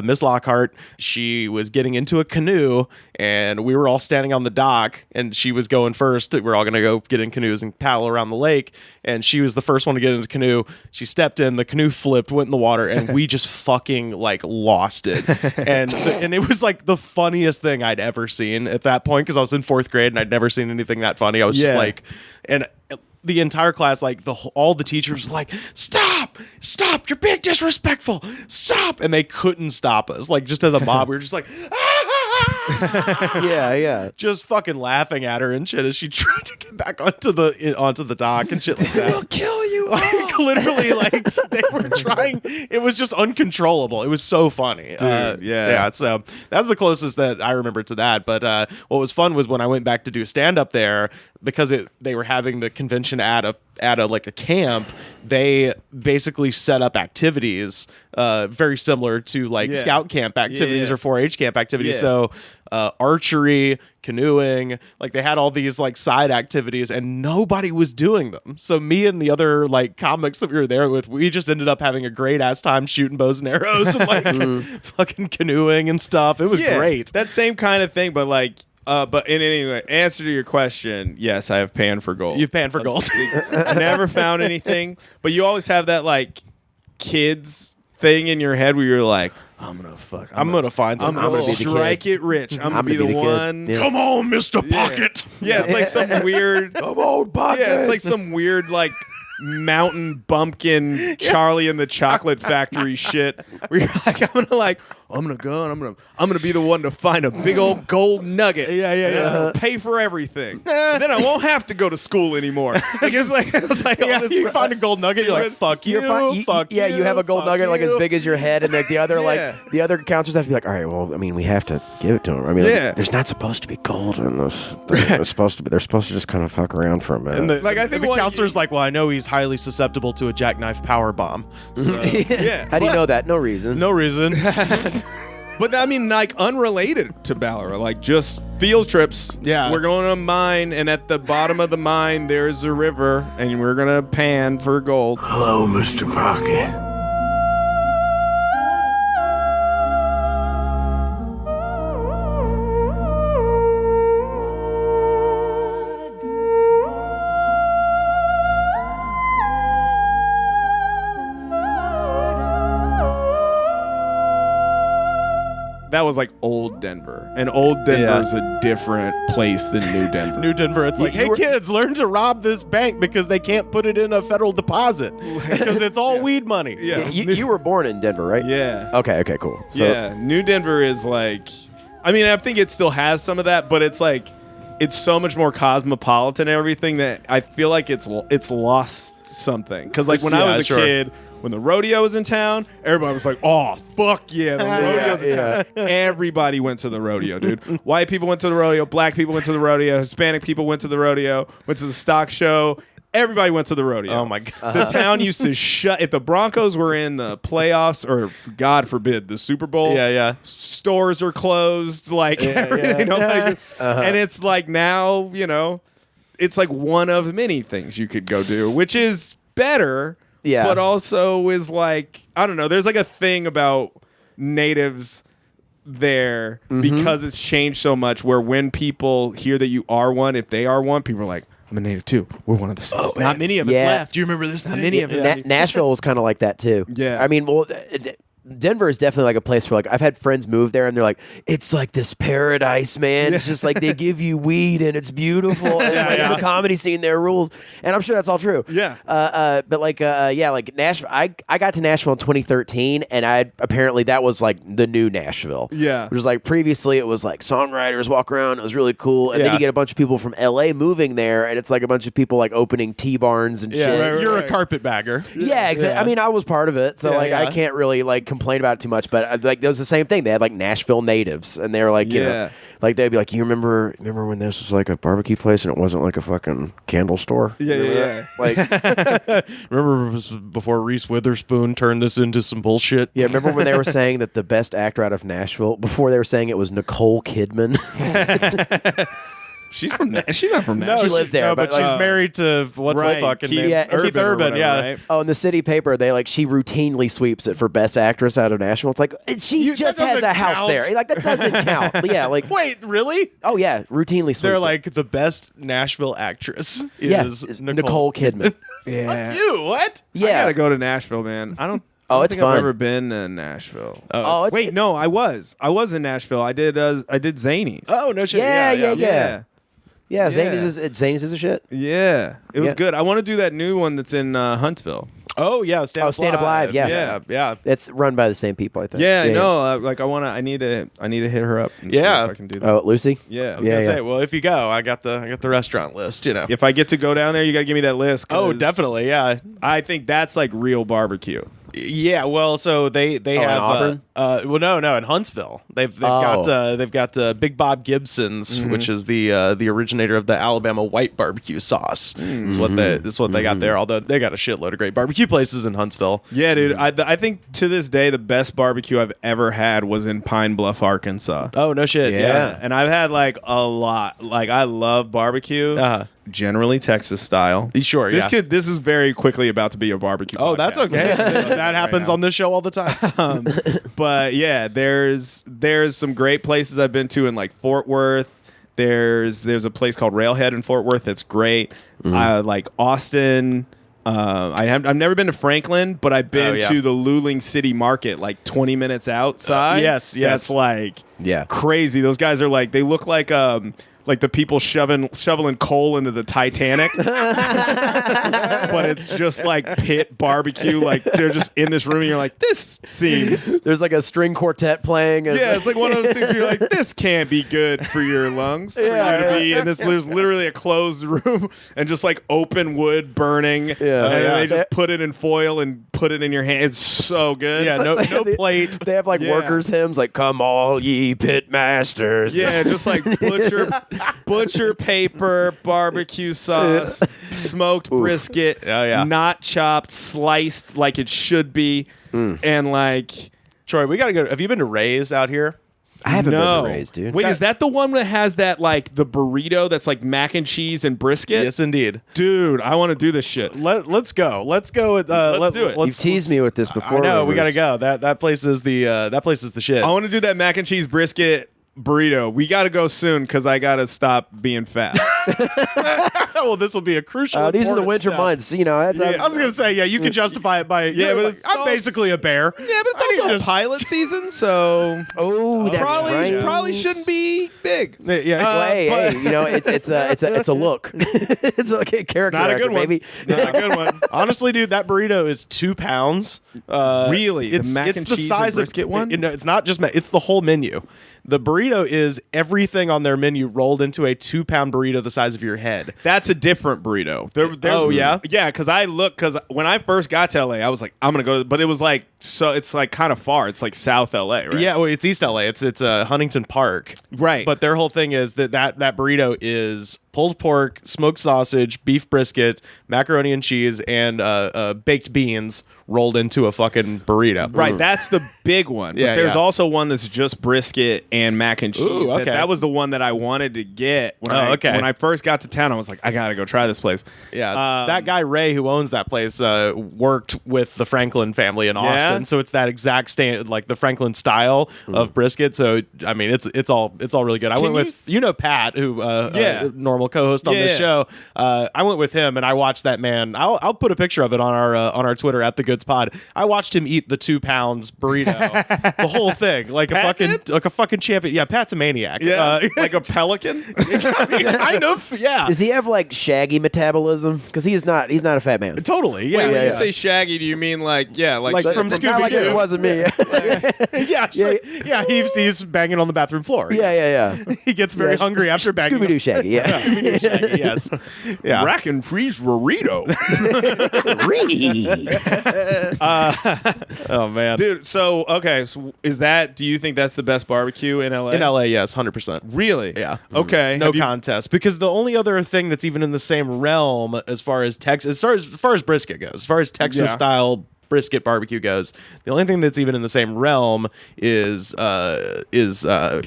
Miss Lockhart, she was getting into a canoe and we were all standing on the dock and she was going first. We're all going to go get in canoes and paddle around the lake. And she was the first one to get in the canoe. She stepped in, the canoe flipped, went in the water, and we just fucking like lost it. And it was like the funniest thing I'd ever seen at that point because I was in 4th grade and I'd never seen anything that funny. I was just like, and the entire class, like all the teachers were like, stop, you're being disrespectful, stop. And they couldn't stop us. Like just as a mob, we were just like, just fucking laughing at her and shit as she tried to get back onto the dock and shit like that. We'll kill you. Like literally, like they were trying. It was just uncontrollable. It was so funny. Dude, So that's the closest that I remember to that. But what was fun was when I went back to do stand up there because they were having the convention at a like a camp. They basically set up activities very similar to like scout camp activities or 4-H camp activities. So archery, canoeing, like they had all these like side activities and nobody was doing them. So me and the other like comics that we were there with, we just ended up having a great ass time shooting bows and arrows and like fucking canoeing and stuff. It was great. That same kind of thing, but like but in anyway, answer to your question, yes, I have panned for gold. You've panned for gold. I never found anything, but you always have that like kids thing in your head where you're like, I'm gonna find something. I'm gonna strike it rich. I'm gonna be the one. Yeah. Come on, Mr. Pocket. Yeah, it's like some weird. Come on, Pocket. Yeah, it's like some weird like mountain bumpkin Charlie and the Chocolate Factory shit. Where you're like, I'm gonna go and I'm gonna be the one to find a big old gold nugget. And that's gonna pay for everything. Then I won't have to go to school anymore. Like it's like all this you find a gold nugget, you're like, fuck you, fuck you. Yeah, you have a gold nugget like as big as your head, and like the other Yeah. like the other counselors have to be like, all right, well, I mean, we have to give it to them. I mean, like, there's not supposed to be gold in this. They're supposed to just kind of fuck around for a minute. And Like, I think the what counselor's like, well, I know he's highly susceptible to a jackknife power bomb. So, How do you know that? No reason. no reason. But I mean, like unrelated to Ballarat, like just field trips. Yeah. We're going to a mine, and at the bottom of the mine, there's a river, and we're gonna pan for gold. Hello, Mr. Pocket. that was like old Denver, and old Denver's a different place than New Denver. New Denver, it's like, hey kids, learn to rob this bank because they can't put it in a federal deposit because it's all weed money. Yeah, You were born in Denver, right? yeah. Okay, cool. So, Yeah, New Denver is like, I mean, I think it still has some of that, but it's like, it's so much more cosmopolitan and everything that I feel like it's lost something. Because like when I was a kid, when the rodeo was in town, everybody was like, oh, fuck yeah, the rodeo's in town. Everybody went to the rodeo, dude. White people went to the rodeo, black people went to the rodeo, Hispanic people went to the rodeo, went to the stock show. Everybody went to the rodeo. Oh my god! The town used to shut. If the Broncos were in the playoffs, or God forbid, the Super Bowl, stores are closed. Like everything, you know, like, and it's like now, you know, it's like one of many things you could go do, which is better. Yeah, but also is like, I don't know. There's like a thing about natives there because it's changed so much. Where when people hear that you are one, if they are one, people are like, I'm a native too. We're one of the same. Not many of us left. Do you remember this? Not many of us. Nashville was kind of like that too. Yeah. I mean, well, Denver is definitely like a place where like I've had friends move there and they're like, it's like this paradise, man. It's just like they give you weed and it's beautiful. And the comedy scene there rules. And I'm sure that's all true. Yeah. But like like Nashville. I got to Nashville in 2013, and apparently that was like the new Nashville. Yeah. Which was like previously it was like songwriters walk around. It was really cool. And then you get a bunch of people from LA moving there, and it's like a bunch of people like opening tea barns and shit. Right, you're a carpetbagger. Yeah, exactly. I mean, I was part of it, so I can't really like complain about it too much. But like, it was the same thing. They had like Nashville natives, and they were like, you know, like they'd be like, you remember when this was like a barbecue place and it wasn't like a fucking candle store? Yeah. Like, remember it was before Reese Witherspoon turned this into some bullshit? Yeah, remember when they were saying that the best actor out of Nashville, before they were saying it was Nicole Kidman? She's from. She's not from Nashville. She lives there, but she's married to what's his fucking name? Keith Urban. Right? Oh, in the city paper, she routinely sweeps it for best actress out of Nashville. It's like she just has a house there. Like that doesn't count. Yeah, like wait, really? Oh yeah, routinely sweeps. They're it. like the best Nashville actress is Nicole Kidman. Yeah. Fuck you. What? Yeah, I gotta go to Nashville, man. I don't. It's think fun. I've ever been to Nashville. Wait, no, I was in Nashville. I did Zanies. Oh no shit. Yeah, Zanies is a shit. Yeah, it was good. I want to do that new one that's in Huntsville. Oh yeah, Stand Up Live. Yeah. It's run by the same people, I think. Yeah, no, like I need to hit her up. And see if I can do that. Oh, Lucy. Yeah, I was gonna say, well, if you go, I got the restaurant list. You know, if I get to go down there, you got to give me that list. Oh, definitely. Yeah, I think that's like real barbecue. Yeah, well, so they have in Auburn? In Huntsville. They've got Big Bob Gibson's, which is the originator of the Alabama white barbecue sauce. That's what they got there. Although they got a shitload of great barbecue places in Huntsville. Yeah, dude. I think to this day the best barbecue I've ever had was in Pine Bluff, Arkansas. Oh no shit. Yeah. And I've had like a lot. Like I love barbecue. Generally Texas style. Sure. This is very quickly about to be a barbecue. Oh, podcast. that's okay. That happens on this show all the time. But yeah, there's some great places I've been to in like Fort Worth. There's a place called Railhead in Fort Worth that's great. Like Austin. I've never been to Franklin, but I've been to the Luling City Market, like 20 minutes outside. Yes. That's like crazy. Those guys are like, they look like the people shoveling coal into the Titanic, but it's just like pit barbecue. Like they're just in this room, and you're like, this seems. There's like a string quartet playing. It's like one of those things where you're like, this can't be good for your lungs. For you to be in this. There's literally a closed room and just like open wood burning. And they just put it in foil and put it in your hand. It's so good. Yeah, no plate. They have like workers' hymns, like "Come all ye pit masters." Yeah, just like butcher paper, barbecue sauce, smoked brisket, not chopped, sliced like it should be, and like Troy, we gotta go. Have you been to Ray's out here? I haven't been to Ray's, dude. Wait, is that the one that has that like the burrito that's like mac and cheese and brisket? Yes, indeed, dude. I want to do this shit. Let's go. Let's go. Let's do it. You've teased me with this before. I know. We gotta go. That place is the shit. I want to do that mac and cheese brisket burrito. We got to go soon because I got to stop being fat. Well, this will be a crucial. These are the important winter step. months. You know, I was gonna say, you can justify it by but it's I'm basically a bear. Yeah, but it's also pilot season, so Oh, that's right. probably shouldn't be big. Yeah, Well, hey, you know, it's a look. It's like a character. Not a good actor, one. Maybe. Not a good one. honestly, dude, that burrito is 2 pounds. Really? The It's mac it's and the cheese size and brisket of one? No, it's not just it's the whole menu. The burrito is everything on their menu rolled into a 2-pound burrito the size of your head. That's a different burrito. Oh, yeah? Yeah, because when I first got to LA, I was like, I'm going to go, but it was like, so it's like kind of far. It's like South LA, right? Yeah, well, it's East LA. It's Huntington Park. Right. But their whole thing is that burrito is pulled pork, smoked sausage, beef brisket, macaroni and cheese, and baked beans rolled into a fucking burrito. Right, that's the big one. Yeah, But there's yeah. also one that's just brisket and mac and cheese. Ooh, okay. That was the one that I wanted to get when okay. when I first got to town. I was like, I gotta go try this place. Yeah, that guy Ray who owns that place worked with the Franklin family in Austin, so it's that exact like the Franklin style of brisket. So I mean, it's all really good. I went with Pat, who normal co-host on this show. I went with him and I watched that man. I'll put a picture of it on our Twitter at the Goods Pod. I watched him eat the 2 pounds burrito, the whole thing, like a fucking champion. Yeah, Pat's a maniac. Yeah, like a pelican. I mean, kind of. Yeah, Does he have like shaggy metabolism? Because he's not a fat man. totally. Yeah, Wait, when yeah, you yeah. say shaggy, do you mean like from It's not like Scooby-Doo. it wasn't me. He's banging on the bathroom floor. yeah. He gets very hungry after banging. Scooby-Doo shaggy, yeah. Scooby-Doo shaggy, yes. Yeah. rack and freeze burrito? Oh man. Dude, so is that? Do you think that's the best barbecue in LA? In LA, yes, 100%. Really? Yeah. Okay. No contest. Because the only other thing that's even in the same realm as far as Texas, as far as brisket goes, as far as Texas style brisket barbecue goes, the only thing that's even in the same realm is Bloodsoes?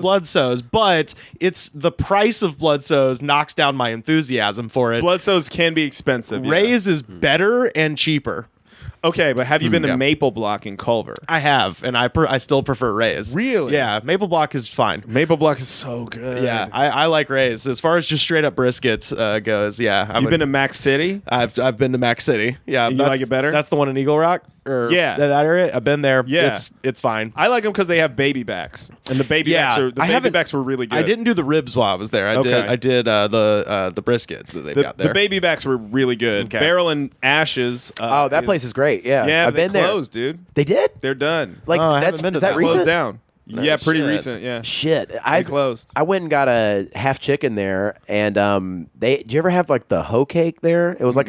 Bloodsoes, but it's the price of Bloodsoes knocks down my enthusiasm for it. Bloodsoes can be expensive. yeah. Ray's is better and cheaper. Okay, but have you been to Yeah. Maple Block in Culver? I have, and I still prefer Ray's. Really? Yeah, Maple Block is fine. Maple Block is so good. Yeah, I like Ray's. As far as just straight up brisket goes, yeah. You've been to Mac City? I've been to Mac City. Yeah, You that's- like it better? That's the one in Eagle Rock, or Yeah. that area. I've been there. Yeah. it's fine. I like them because they have baby backs, and the baby Yeah, backs were really good. I didn't do the ribs while I was there. I did the brisket that they've got there. The baby backs were really good. Okay. Barrel and Ashes. Oh, that place is great. Yeah, Yeah, I've they been there. closed, dude. They did? They're done. Like Oh, I that's haven't been to is that that. recent? Closed down. Yeah, pretty shit. recent. Yeah. Shit, I closed. I went and got a half chicken there, and did you ever have like the hoe cake there? It was like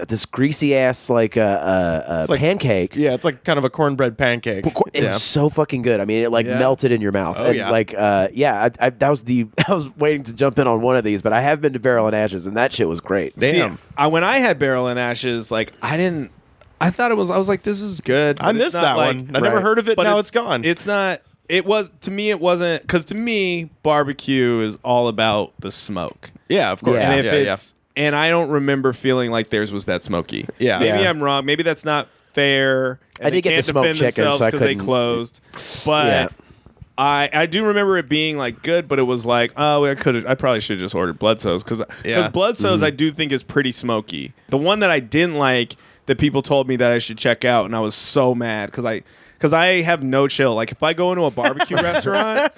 this greasy ass like a like- pancake. Yeah, it's like kind of a cornbread pancake. It was so fucking good. I mean, it like Yeah. melted in your mouth. Oh, and yeah. Like, I was waiting to jump in on one of these, but I have been to Barrel and Ashes, and that shit was great. Damn. See, when I had Barrel and Ashes, like I thought it was. I was like, this is good. I but it's missed not that like- one. I never heard of it. But Now it's gone. It's not. It was to me. It wasn't because to me, barbecue is all about the smoke. Yeah, of course. Yeah. And if yeah, it's and I don't remember feeling like theirs was that smoky. Yeah. maybe Yeah. I'm wrong. Maybe that's not fair. And I they did get the can't smoked defend chicken, themselves so I 'cause they couldn't- closed. But Yeah. I do remember it being like good, but it was like, oh, I probably should have just ordered Bloodsoes because Yeah. Bloodsoes I do think is pretty smoky. The one that I didn't like that people told me that I should check out, and I was so mad because I have no chill. Like if I go into a barbecue restaurant,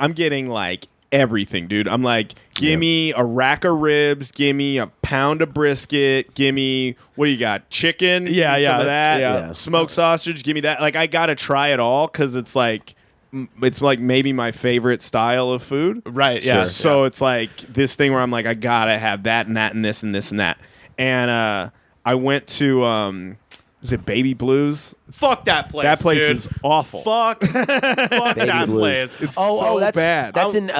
I'm getting like everything, dude. I'm like, give me a rack of ribs, give me a pound of brisket, give me what do you got? Chicken, Yeah, give me some yeah, of that, yeah. smoked sausage, give me that. Like I gotta try it all because it's like maybe my favorite style of food. Right, yeah. Sure. So it's like this thing where I'm like, I gotta have that and that and this and this and that. And I went to is it Baby Blues? Fuck that place. That place dude. is awful. Fuck that Blues. place. It's Oh, so that's bad. That's in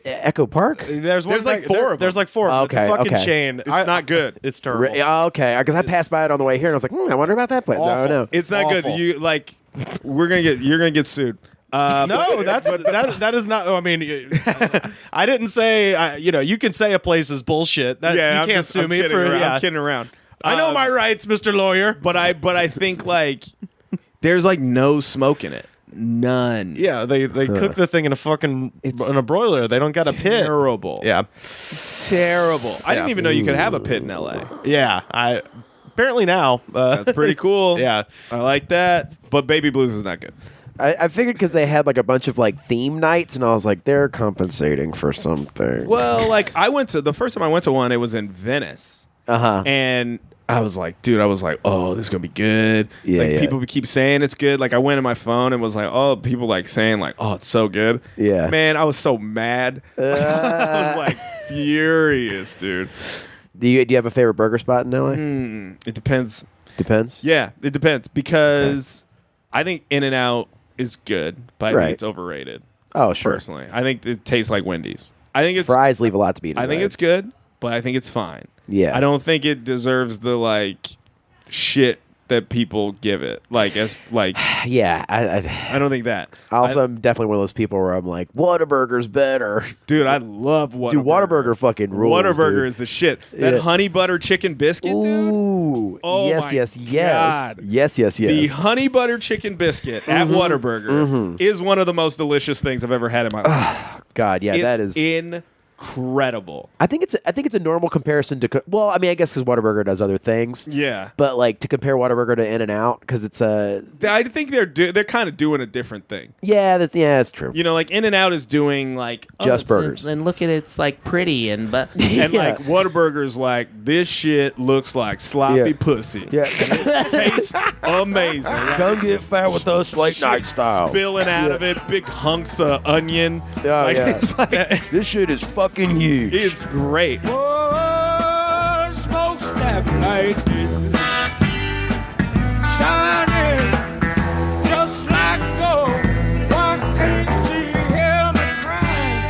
Echo Park. There's like four of them. There's like four of them. Okay, It's a fucking okay. chain. It's not good. It's terrible. Okay, because I passed by it on the way here, and I was like, I wonder about that place. Awful. No. It's not Awful. good. You like you're gonna get sued. No, that is not. I mean, I didn't say. You can say a place is bullshit. That, Yeah, you I'm can't just- sue I'm me kidding for. around. Yeah. I'm kidding around. I know my rights, Mr. Lawyer. But I think like there's like no smoke in it. None. Yeah, they cook the thing in a broiler. They don't got a pit. Terrible. Yeah. Terrible. I didn't even know you could have a pit in LA. Yeah. Apparently now. That's pretty cool. Yeah. I like that. But Baby Blues is not good. I figured because they had like a bunch of like theme nights, and I was like, they're compensating for something. Well, like the first time I went to one, it was in Venice. And I was like, oh, this is gonna be good. Yeah, like yeah. people keep saying it's good. Like I went in my phone and was like, oh, people like saying like, oh, it's so good. Yeah. Man, I was so mad. I was like furious, dude. Do you have a favorite burger spot in LA? It depends. Depends. Yeah, it depends because I think In-N-Out is good, but I think it's overrated. Oh, sure. Personally, I think it tastes like Wendy's. I think it's fries leave a lot to be desired. I think it's good, but I think it's fine. Yeah. I don't think it deserves the like shit that people give it. Like as like yeah, I don't think that. I'm definitely one of those people where I'm like, Whataburger's better. Dude, I love Whataburger. Dude, Whataburger fucking rules. Whataburger dude. is the shit. That honey butter chicken biscuit, dude. Ooh. Oh yes, my yes. God. Yes, The honey butter chicken biscuit at Whataburger is one of the most delicious things I've ever had in my life. God, yeah, that is incredible. I think it's a normal comparison to. Well, I mean, I guess because Whataburger does other things. Yeah, but like to compare Whataburger to In-N-Out because it's a. I think they're kind of doing a different thing. Yeah, that's true. You know, like In-N-Out is doing like just burgers, and look at it's like pretty and and like Whataburger's like this shit looks like sloppy pussy. Yeah, it tastes amazing. Like, come get fat with us late night style. Spilling out of it, big hunks of onion. Oh like, yeah, it's like, this shit is fucking huge. It's great. Oh, smokestack lightning shining just like gold. One can't see him crying.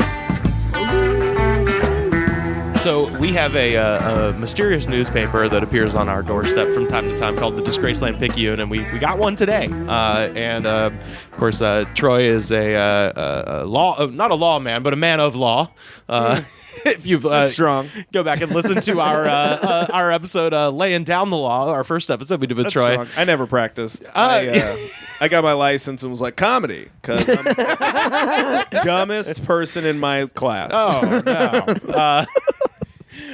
So we have a mysterious newspaper that appears on our doorstep from time to time called the Disgraceland Picayune, and we got one today. Of course, Troy is a law, not a lawman, but a man of law. If you've strong, go back and listen to our episode "Laying Down the Law," our first episode we did with Troy. Strong. I never practiced. I got my license and was like comedy because I'm the dumbest person in my class. Oh no.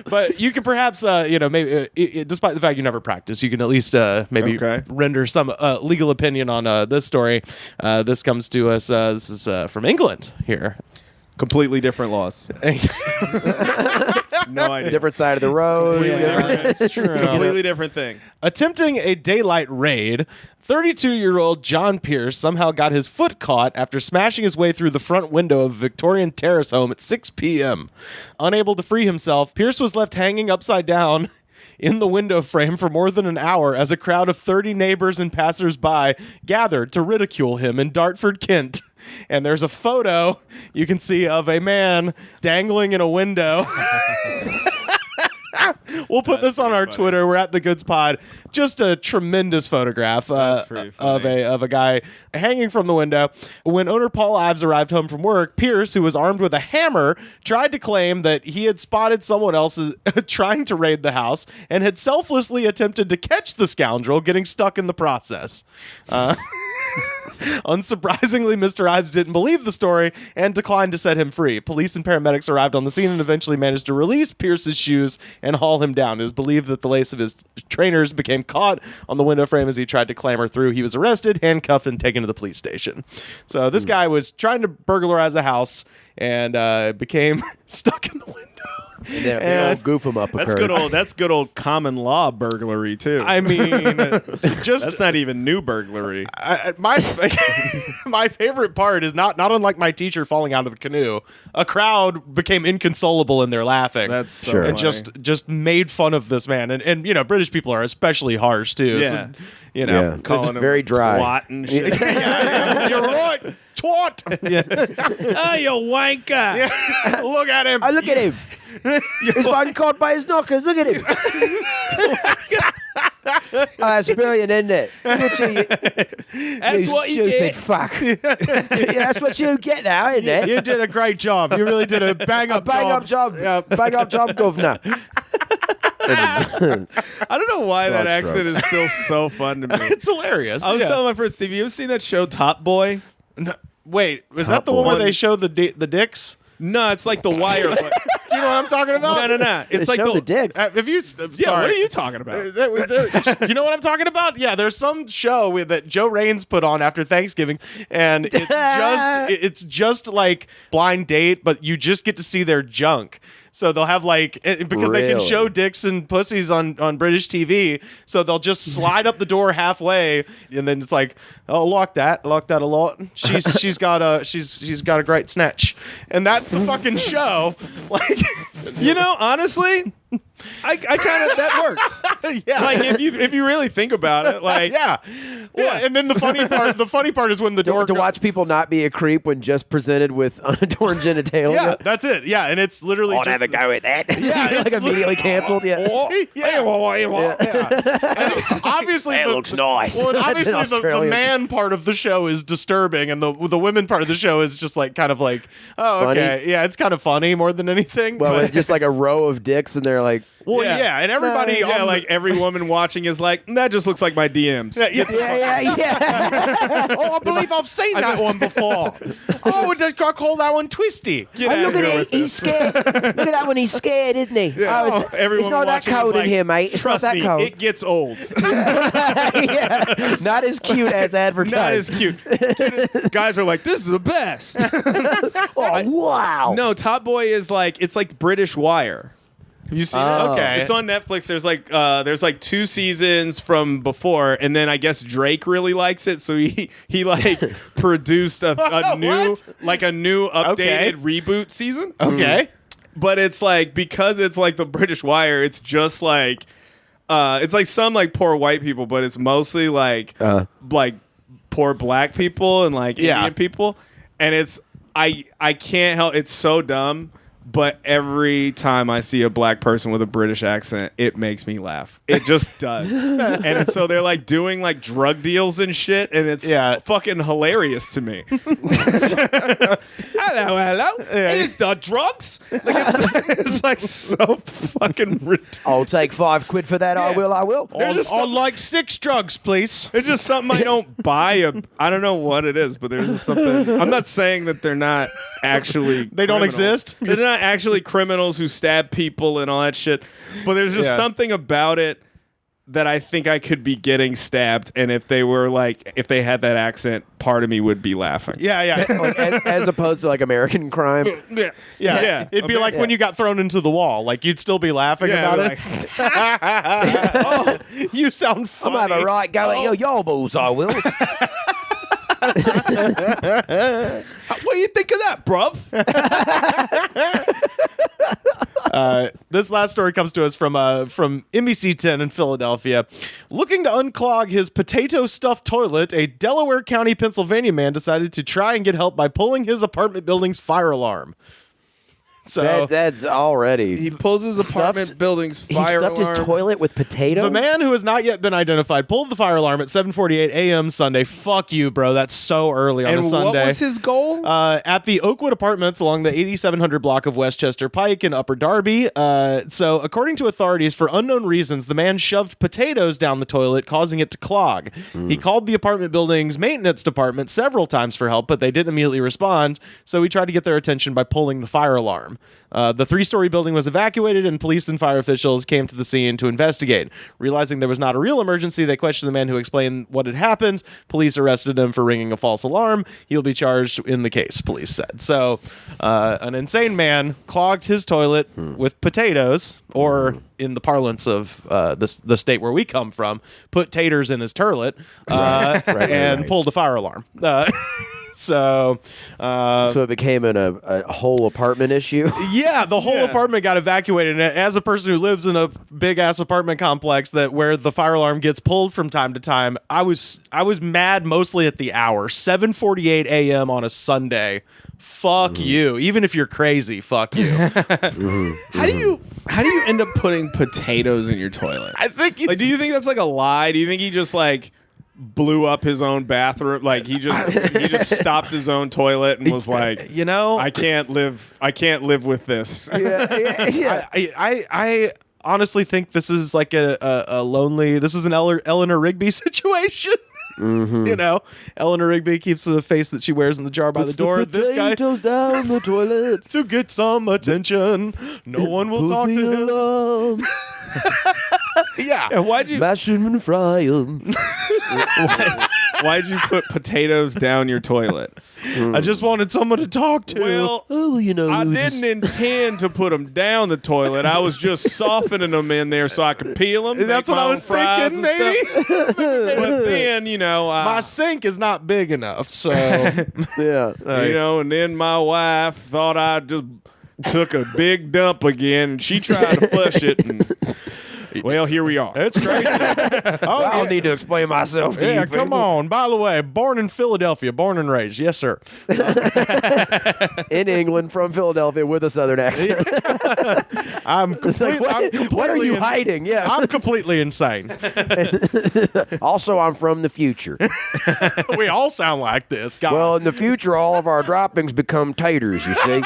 But you can perhaps, maybe, despite the fact you never practice, you can at least maybe render some legal opinion on this story. This comes to us. This is from England here. Completely different laws. No idea. Different side of the road. That's true. Completely different thing. Attempting a daylight raid, 32-year-old John Pierce somehow got his foot caught after smashing his way through the front window of a Victorian terrace home at 6 p.m. Unable to free himself, Pierce was left hanging upside down in the window frame for more than an hour as a crowd of 30 neighbors and passers-by gathered to ridicule him in Dartford, Kent. And there's a photo you can see of a man dangling in a window. We'll put this on our Twitter. We're at The Goods Pod. Just a tremendous photograph of a guy hanging from the window. When owner Paul Ives arrived home from work, Pierce, who was armed with a hammer, tried to claim that he had spotted someone else trying to raid the house and had selflessly attempted to catch the scoundrel, getting stuck in the process. Unsurprisingly, Mr. Ives didn't believe the story and declined to set him free. Police and paramedics arrived on the scene and eventually managed to release Pierce's shoes and haul him down. It is believed that the lace of his trainers became caught on the window frame as he tried to clamber through. He was arrested, handcuffed, and taken to the police station. So this guy was trying to burglarize a house and became stuck in the window. And then a big old goof 'em up occurred. That's good old common law burglary too. I mean, that's not even new burglary. My favorite part is not unlike my teacher falling out of the canoe. A crowd became inconsolable in their laughing. That's so and funny. just made fun of this man. And British people are especially harsh too. Yeah. So, calling him very dry. twat and shit. You're right, twat. Oh, you wanker! Yeah. Look at him. Look at him. He's one caught by his knockers. Look at him. That's brilliant, isn't it? That's what you stupid get. fuck. Yeah, that's what you get now, isn't it? You did a great job. You really did a bang up job. Bang up job, governor. I don't know why that accent is still so fun to me. It's hilarious. I was telling my friend Steve, you ever seen that show Top Boy? No, wait, was that the one where they show the dicks? No, it's like The Wire. But Do you know what I'm talking about? No. It's like the dicks. If you, Yeah, what are you talking about? you know what I'm talking about? Yeah, there's some show that Joe Raines put on after Thanksgiving, and it's just like Blind Date, but you just get to see their junk. So they'll have because they can show dicks and pussies on British TV. So they'll just slide up the door halfway, and then it's like, oh, lock that a lot. She's got a great snatch, and that's the fucking show. Like, honestly, I kind of that works. Yeah, like if you really think about it, like yeah. Well, and then the funny part is when the door to watch people not be a creep when just presented with unadorned genitalia. Yeah, that's it. Yeah, and it's literally I'll just have a go with that. Yeah, like immediately canceled. Yeah. And obviously, That looks nice. Well, and That's obviously, in the Australia. man part of the show is disturbing, and the women part of the show is just like kind of like, oh, okay, Funny. yeah, it's kind of funny more than anything. Well, but, with just like a row of dicks, and they're like, well, yeah, and everybody, like every woman watching is like, that just looks like my DMs. yeah. Oh, I believe I've seen that one before. Oh, I call that one twisty. Oh, look at it. He's scared. Look at that one. He's scared, isn't he? Yeah. Oh, Every it's woman not that watching is cold in like, here, mate. It's Trust not that me, cold. it gets old. Yeah. Not as cute as advertised. Not as cute. Guys are like, this is the best. Oh, wow. No, Top Boy is like, it's like British Wire. Have you seen it? Okay. It's on Netflix. There's like 2 seasons from before, and then I guess Drake really likes it, so he produced a new updated reboot season. Okay. But it's like, because it's like the British Wire, it's just like it's like some like poor white people, but it's mostly like poor black people and like Indian people. And it's I can't help, it's so dumb. But every time I see a black person with a British accent, it makes me laugh. It just does. And so they're like doing like drug deals and shit, and it's fucking hilarious to me. Hello. Is the drugs? Like it's like so fucking ridiculous. I'll take £5 for that. I will. I'd like 6 drugs, please. It's just something I don't buy. I don't know what it is, but there's just something. I'm not saying that they're not actually They don't criminals. exist? They're not actually criminals who stab people and all that shit. But there's just something about it that I think I could be getting stabbed, and if they had that accent, part of me would be laughing. Yeah. Like, as opposed to like American crime. Yeah. It'd be like when you got thrown into the wall. Like, you'd still be laughing about it. Oh, you sound funny. I'm have a right go at your yobbles, I will. What do you think of that, bruv? This last story comes to us from NBC10 in Philadelphia. Looking to unclog his potato-stuffed toilet, a Delaware County, Pennsylvania man decided to try and get help by pulling his apartment building's fire alarm. So that's already. He pulls his apartment building's fire alarm. He stuffed his toilet with potatoes? The man, who has not yet been identified, pulled the fire alarm at 7:48 a.m. Sunday. Fuck you, bro. That's so early on a Sunday. And what was his goal? At the Oakwood Apartments along the 8700 block of Westchester Pike in Upper Darby. So, according to authorities, for unknown reasons, the man shoved potatoes down the toilet, causing it to clog. He called the apartment building's maintenance department several times for help, but they didn't immediately respond, so he tried to get their attention by pulling the fire alarm. The 3-story building was evacuated, and police and fire officials came to the scene to investigate. Realizing there was not a real emergency, they questioned the man who explained what had happened. Police arrested him for ringing a false alarm. He'll be charged in the case, police said. So, an insane man clogged his toilet with potatoes, or in the parlance of the state where we come from, put taters in his turlet, and pulled a fire alarm. So it became a whole apartment issue. Yeah, the whole apartment got evacuated. And as a person who lives in a big ass apartment complex where the fire alarm gets pulled from time to time, I was mad mostly at the hour. 7:48 a.m. on a Sunday. Fuck you. Even if you're crazy, fuck you. How do you end up putting potatoes in your toilet? I think do you think that's like a lie? Do you think he just like blew up his own bathroom? Like he just stopped his own toilet and was like, I can't live with this. I honestly think this is like a lonely, this is an Eleanor Rigby situation. You know, Eleanor Rigby keeps the face that she wears in the jar by the door. This guy down the toilet. to get some attention. No one will talk to him. Yeah. And why'd you Mash them and fry them. why'd you put potatoes down your toilet? I just wanted someone to talk to. Well, Oh, you know. I it was didn't intend to put them down the toilet. I was just softening them in there so I could peel them. That's what I was thinking, maybe. But then, you know, My sink is not big enough, so Yeah. you know, and then my wife thought I just took a big dump again, and she tried to flush it, and well, here we are. it's crazy. I don't need to explain myself to you. Yeah, come on. By the way, born in Philadelphia, born and raised. Yes, sir. In England, from Philadelphia, with a southern accent. I'm It's like, completely. what are you hiding? Yeah. I'm completely insane. Also, I'm from the future. We all sound like this. God. Well, in the future, all of our droppings become taters, you see.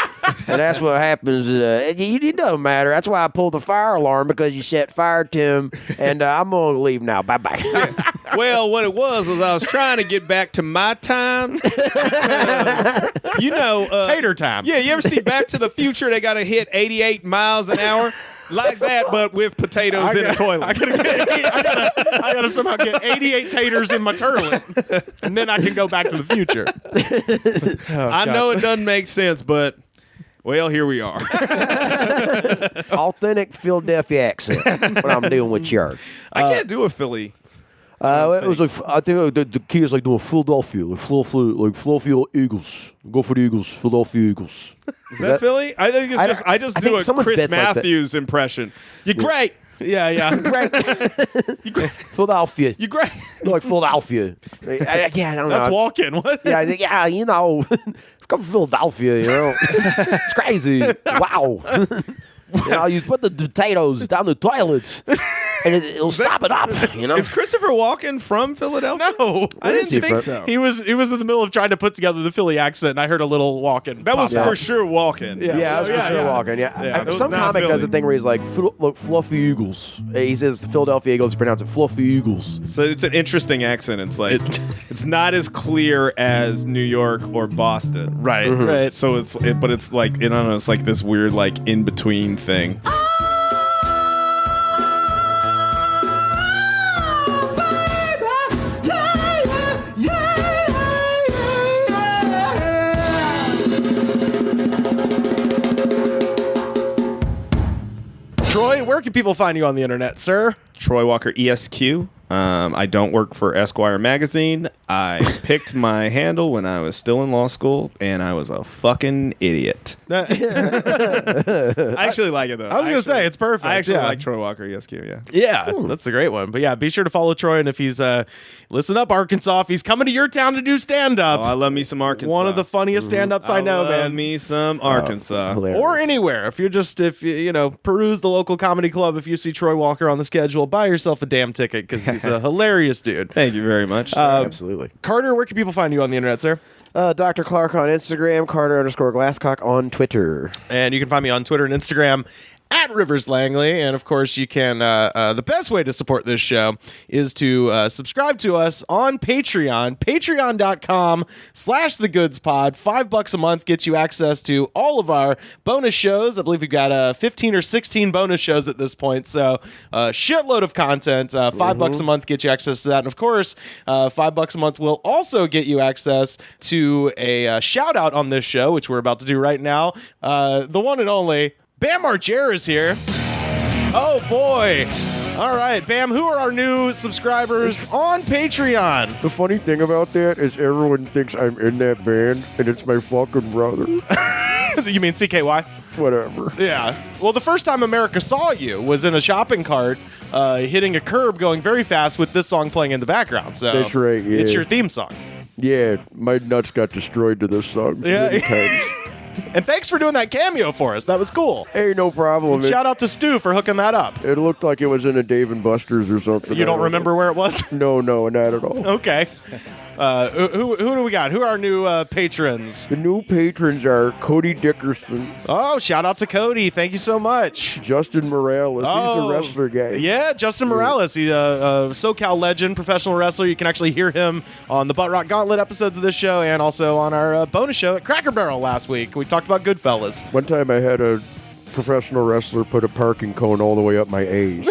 And that's what happens. It doesn't matter. That's why I pulled the fire alarm, because you set fire to him. And I'm going to leave now. Bye-bye. Well, what it was I was trying to get back to my time. You know, tater time. Yeah, you ever see Back to the Future? They got to hit 88 miles an hour. Like that, but with potatoes in a toilet. I gotta somehow get 88 taters in my toilet, and then I can go back to the future. I know it doesn't make sense, but well, here we are. Authentic Philadelphia accent. What I'm doing with yours. I can't do a Philly. It was like, I think the key is like doing Philadelphia, like Philadelphia Eagles. Go for the Eagles, Philadelphia Eagles. Is that Philly? I think it's I just do a Chris Matthews impression. You're great. Yeah. Philadelphia. You're great. Like Philadelphia. I don't know. That's walking. What? Yeah, I think, you know, come from Philadelphia, you know. It's crazy. Wow. You know, you put the potatoes down the toilets, and it'll stop it up, you know. Is Christopher Walken from Philadelphia? No, I didn't think from? so. He was in the middle of trying to put together the Philly accent, and I heard a little walking. That was pop out. for sure Walken. Yeah, that's for sure Walken. Yeah, That was some not comic does Philly. a thing where he's like, look, fluffy Eagles. He says the Philadelphia Eagles pronounce it fluffy Eagles. So it's an interesting accent. It's like it's not as clear as New York or Boston. Right, Mm-hmm. right. So but it's like I don't know. It's like this weird like in between thing. Troy, where can people find you on the internet, sir? Troy Walker ESQ. I don't work for Esquire magazine. I picked my handle when I was still in law school, and I was a fucking idiot. I actually like it though. I was gonna say it's perfect. I actually yeah. like Troy Walker ESQ. Yeah. Yeah, that's a great one. But yeah, be sure to follow Troy, and if he's listen up, Arkansas, if he's coming to your town to do stand up, Oh, I love me some Arkansas. one of the funniest stand ups I know, love man. me some Arkansas. Hilarious. Or anywhere. If you peruse the local comedy club, if you see Troy Walker on the schedule, buy yourself a damn ticket because he's a hilarious dude. Thank you very much. Absolutely. Carter, where can people find you on the internet, sir? Dr. Clark on Instagram, Carter_Glasscock on Twitter. And you can find me on Twitter and Instagram at Rivers Langley. And of course, you can, the best way to support this show is to subscribe to us on Patreon, patreon.com/thegoodspod. $5 a month gets you access to all of our bonus shows. I believe we've got 15 or 16 bonus shows at this point. So shitload of content. $5 a month gets you access to that. And of course, $5 a month will also get you access to a shout out on this show, which we're about to do right now. The one and only Bam Margera is here. Oh, boy. All right, Bam, who are our new subscribers on Patreon? The funny thing about that is everyone thinks I'm in that band, and it's my fucking brother. You mean CKY? Whatever. Yeah. Well, the first time America saw you was in a shopping cart, hitting a curb going very fast with this song playing in the background. So That's right, yeah. It's your theme song. Yeah, my nuts got destroyed to this song. Yeah. many times. And thanks for doing that cameo for us. That was cool. Hey, no problem. Shout out to Stu for hooking that up. It looked like it was in a Dave & Buster's or something. You don't remember where it was? No, not at all. Okay. Who do we got? Who are our new patrons? The new patrons are Cody Dickerson, Oh, shout out to Cody. Thank you so much. Justin Morales. He's a wrestler guy. Yeah, Justin Morales. He's a SoCal legend, professional wrestler. You can actually hear him on the Butt Rock Gauntlet episodes of this show and also on our bonus show at Cracker Barrel last week. We talked about Goodfellas. One time I had a professional wrestler put a parking cone all the way up my A's.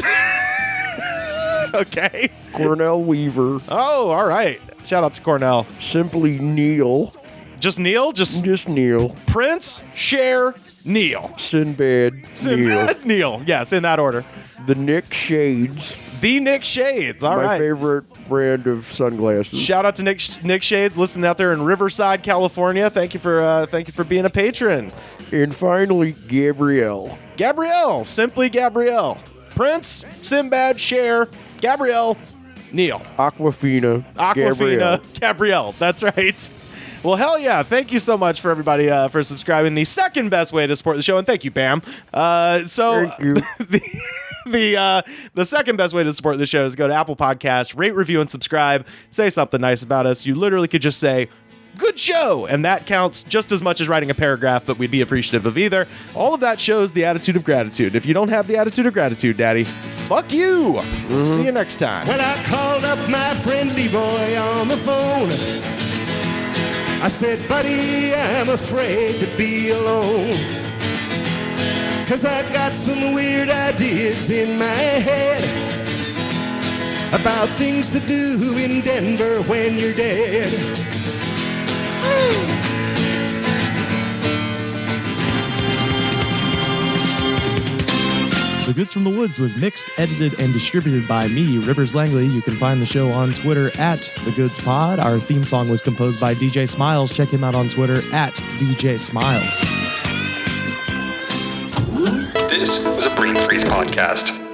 Okay. Cornell Weaver. Oh, all right. Shout out to Cornell. Simply Neil. Just Neil? Just Neil. Prince, Cher, Neil. Sinbad, Neil. Yes, in that order. The Nick Shades. The Nick Shades. All right. My favorite brand of sunglasses. Shout out to Nick Shades listening out there in Riverside, California. Thank you for being a patron. And finally, Gabrielle. Gabrielle. Simply Gabrielle. Prince, Sinbad, Cher, Gabrielle, Neil. Aquafina, Gabrielle. That's right. Well, hell yeah. Thank you so much for everybody for subscribing. The second best way to support the show, and thank you, Pam. Thank you. The second best way to support the show is go to Apple Podcasts, rate, review, and subscribe. Say something nice about us. You literally could just say, good show, and that counts just as much as writing a paragraph, but we'd be appreciative of either. All of that shows the attitude of gratitude. If you don't have the attitude of gratitude, Daddy, fuck you. See you next time. Well, I called up my friend Leroy on the phone. I said, buddy, I'm afraid to be alone, 'cause I've got some weird ideas in my head about things to do in Denver when you're dead. The Goods from the Woods was mixed, edited, and distributed by me, Rivers Langley. You can find the show on Twitter at TheGoodsPod. Our theme song was composed by DJ Smiles. Check him out on Twitter at DJ Smiles. This was a Brain Freeze podcast.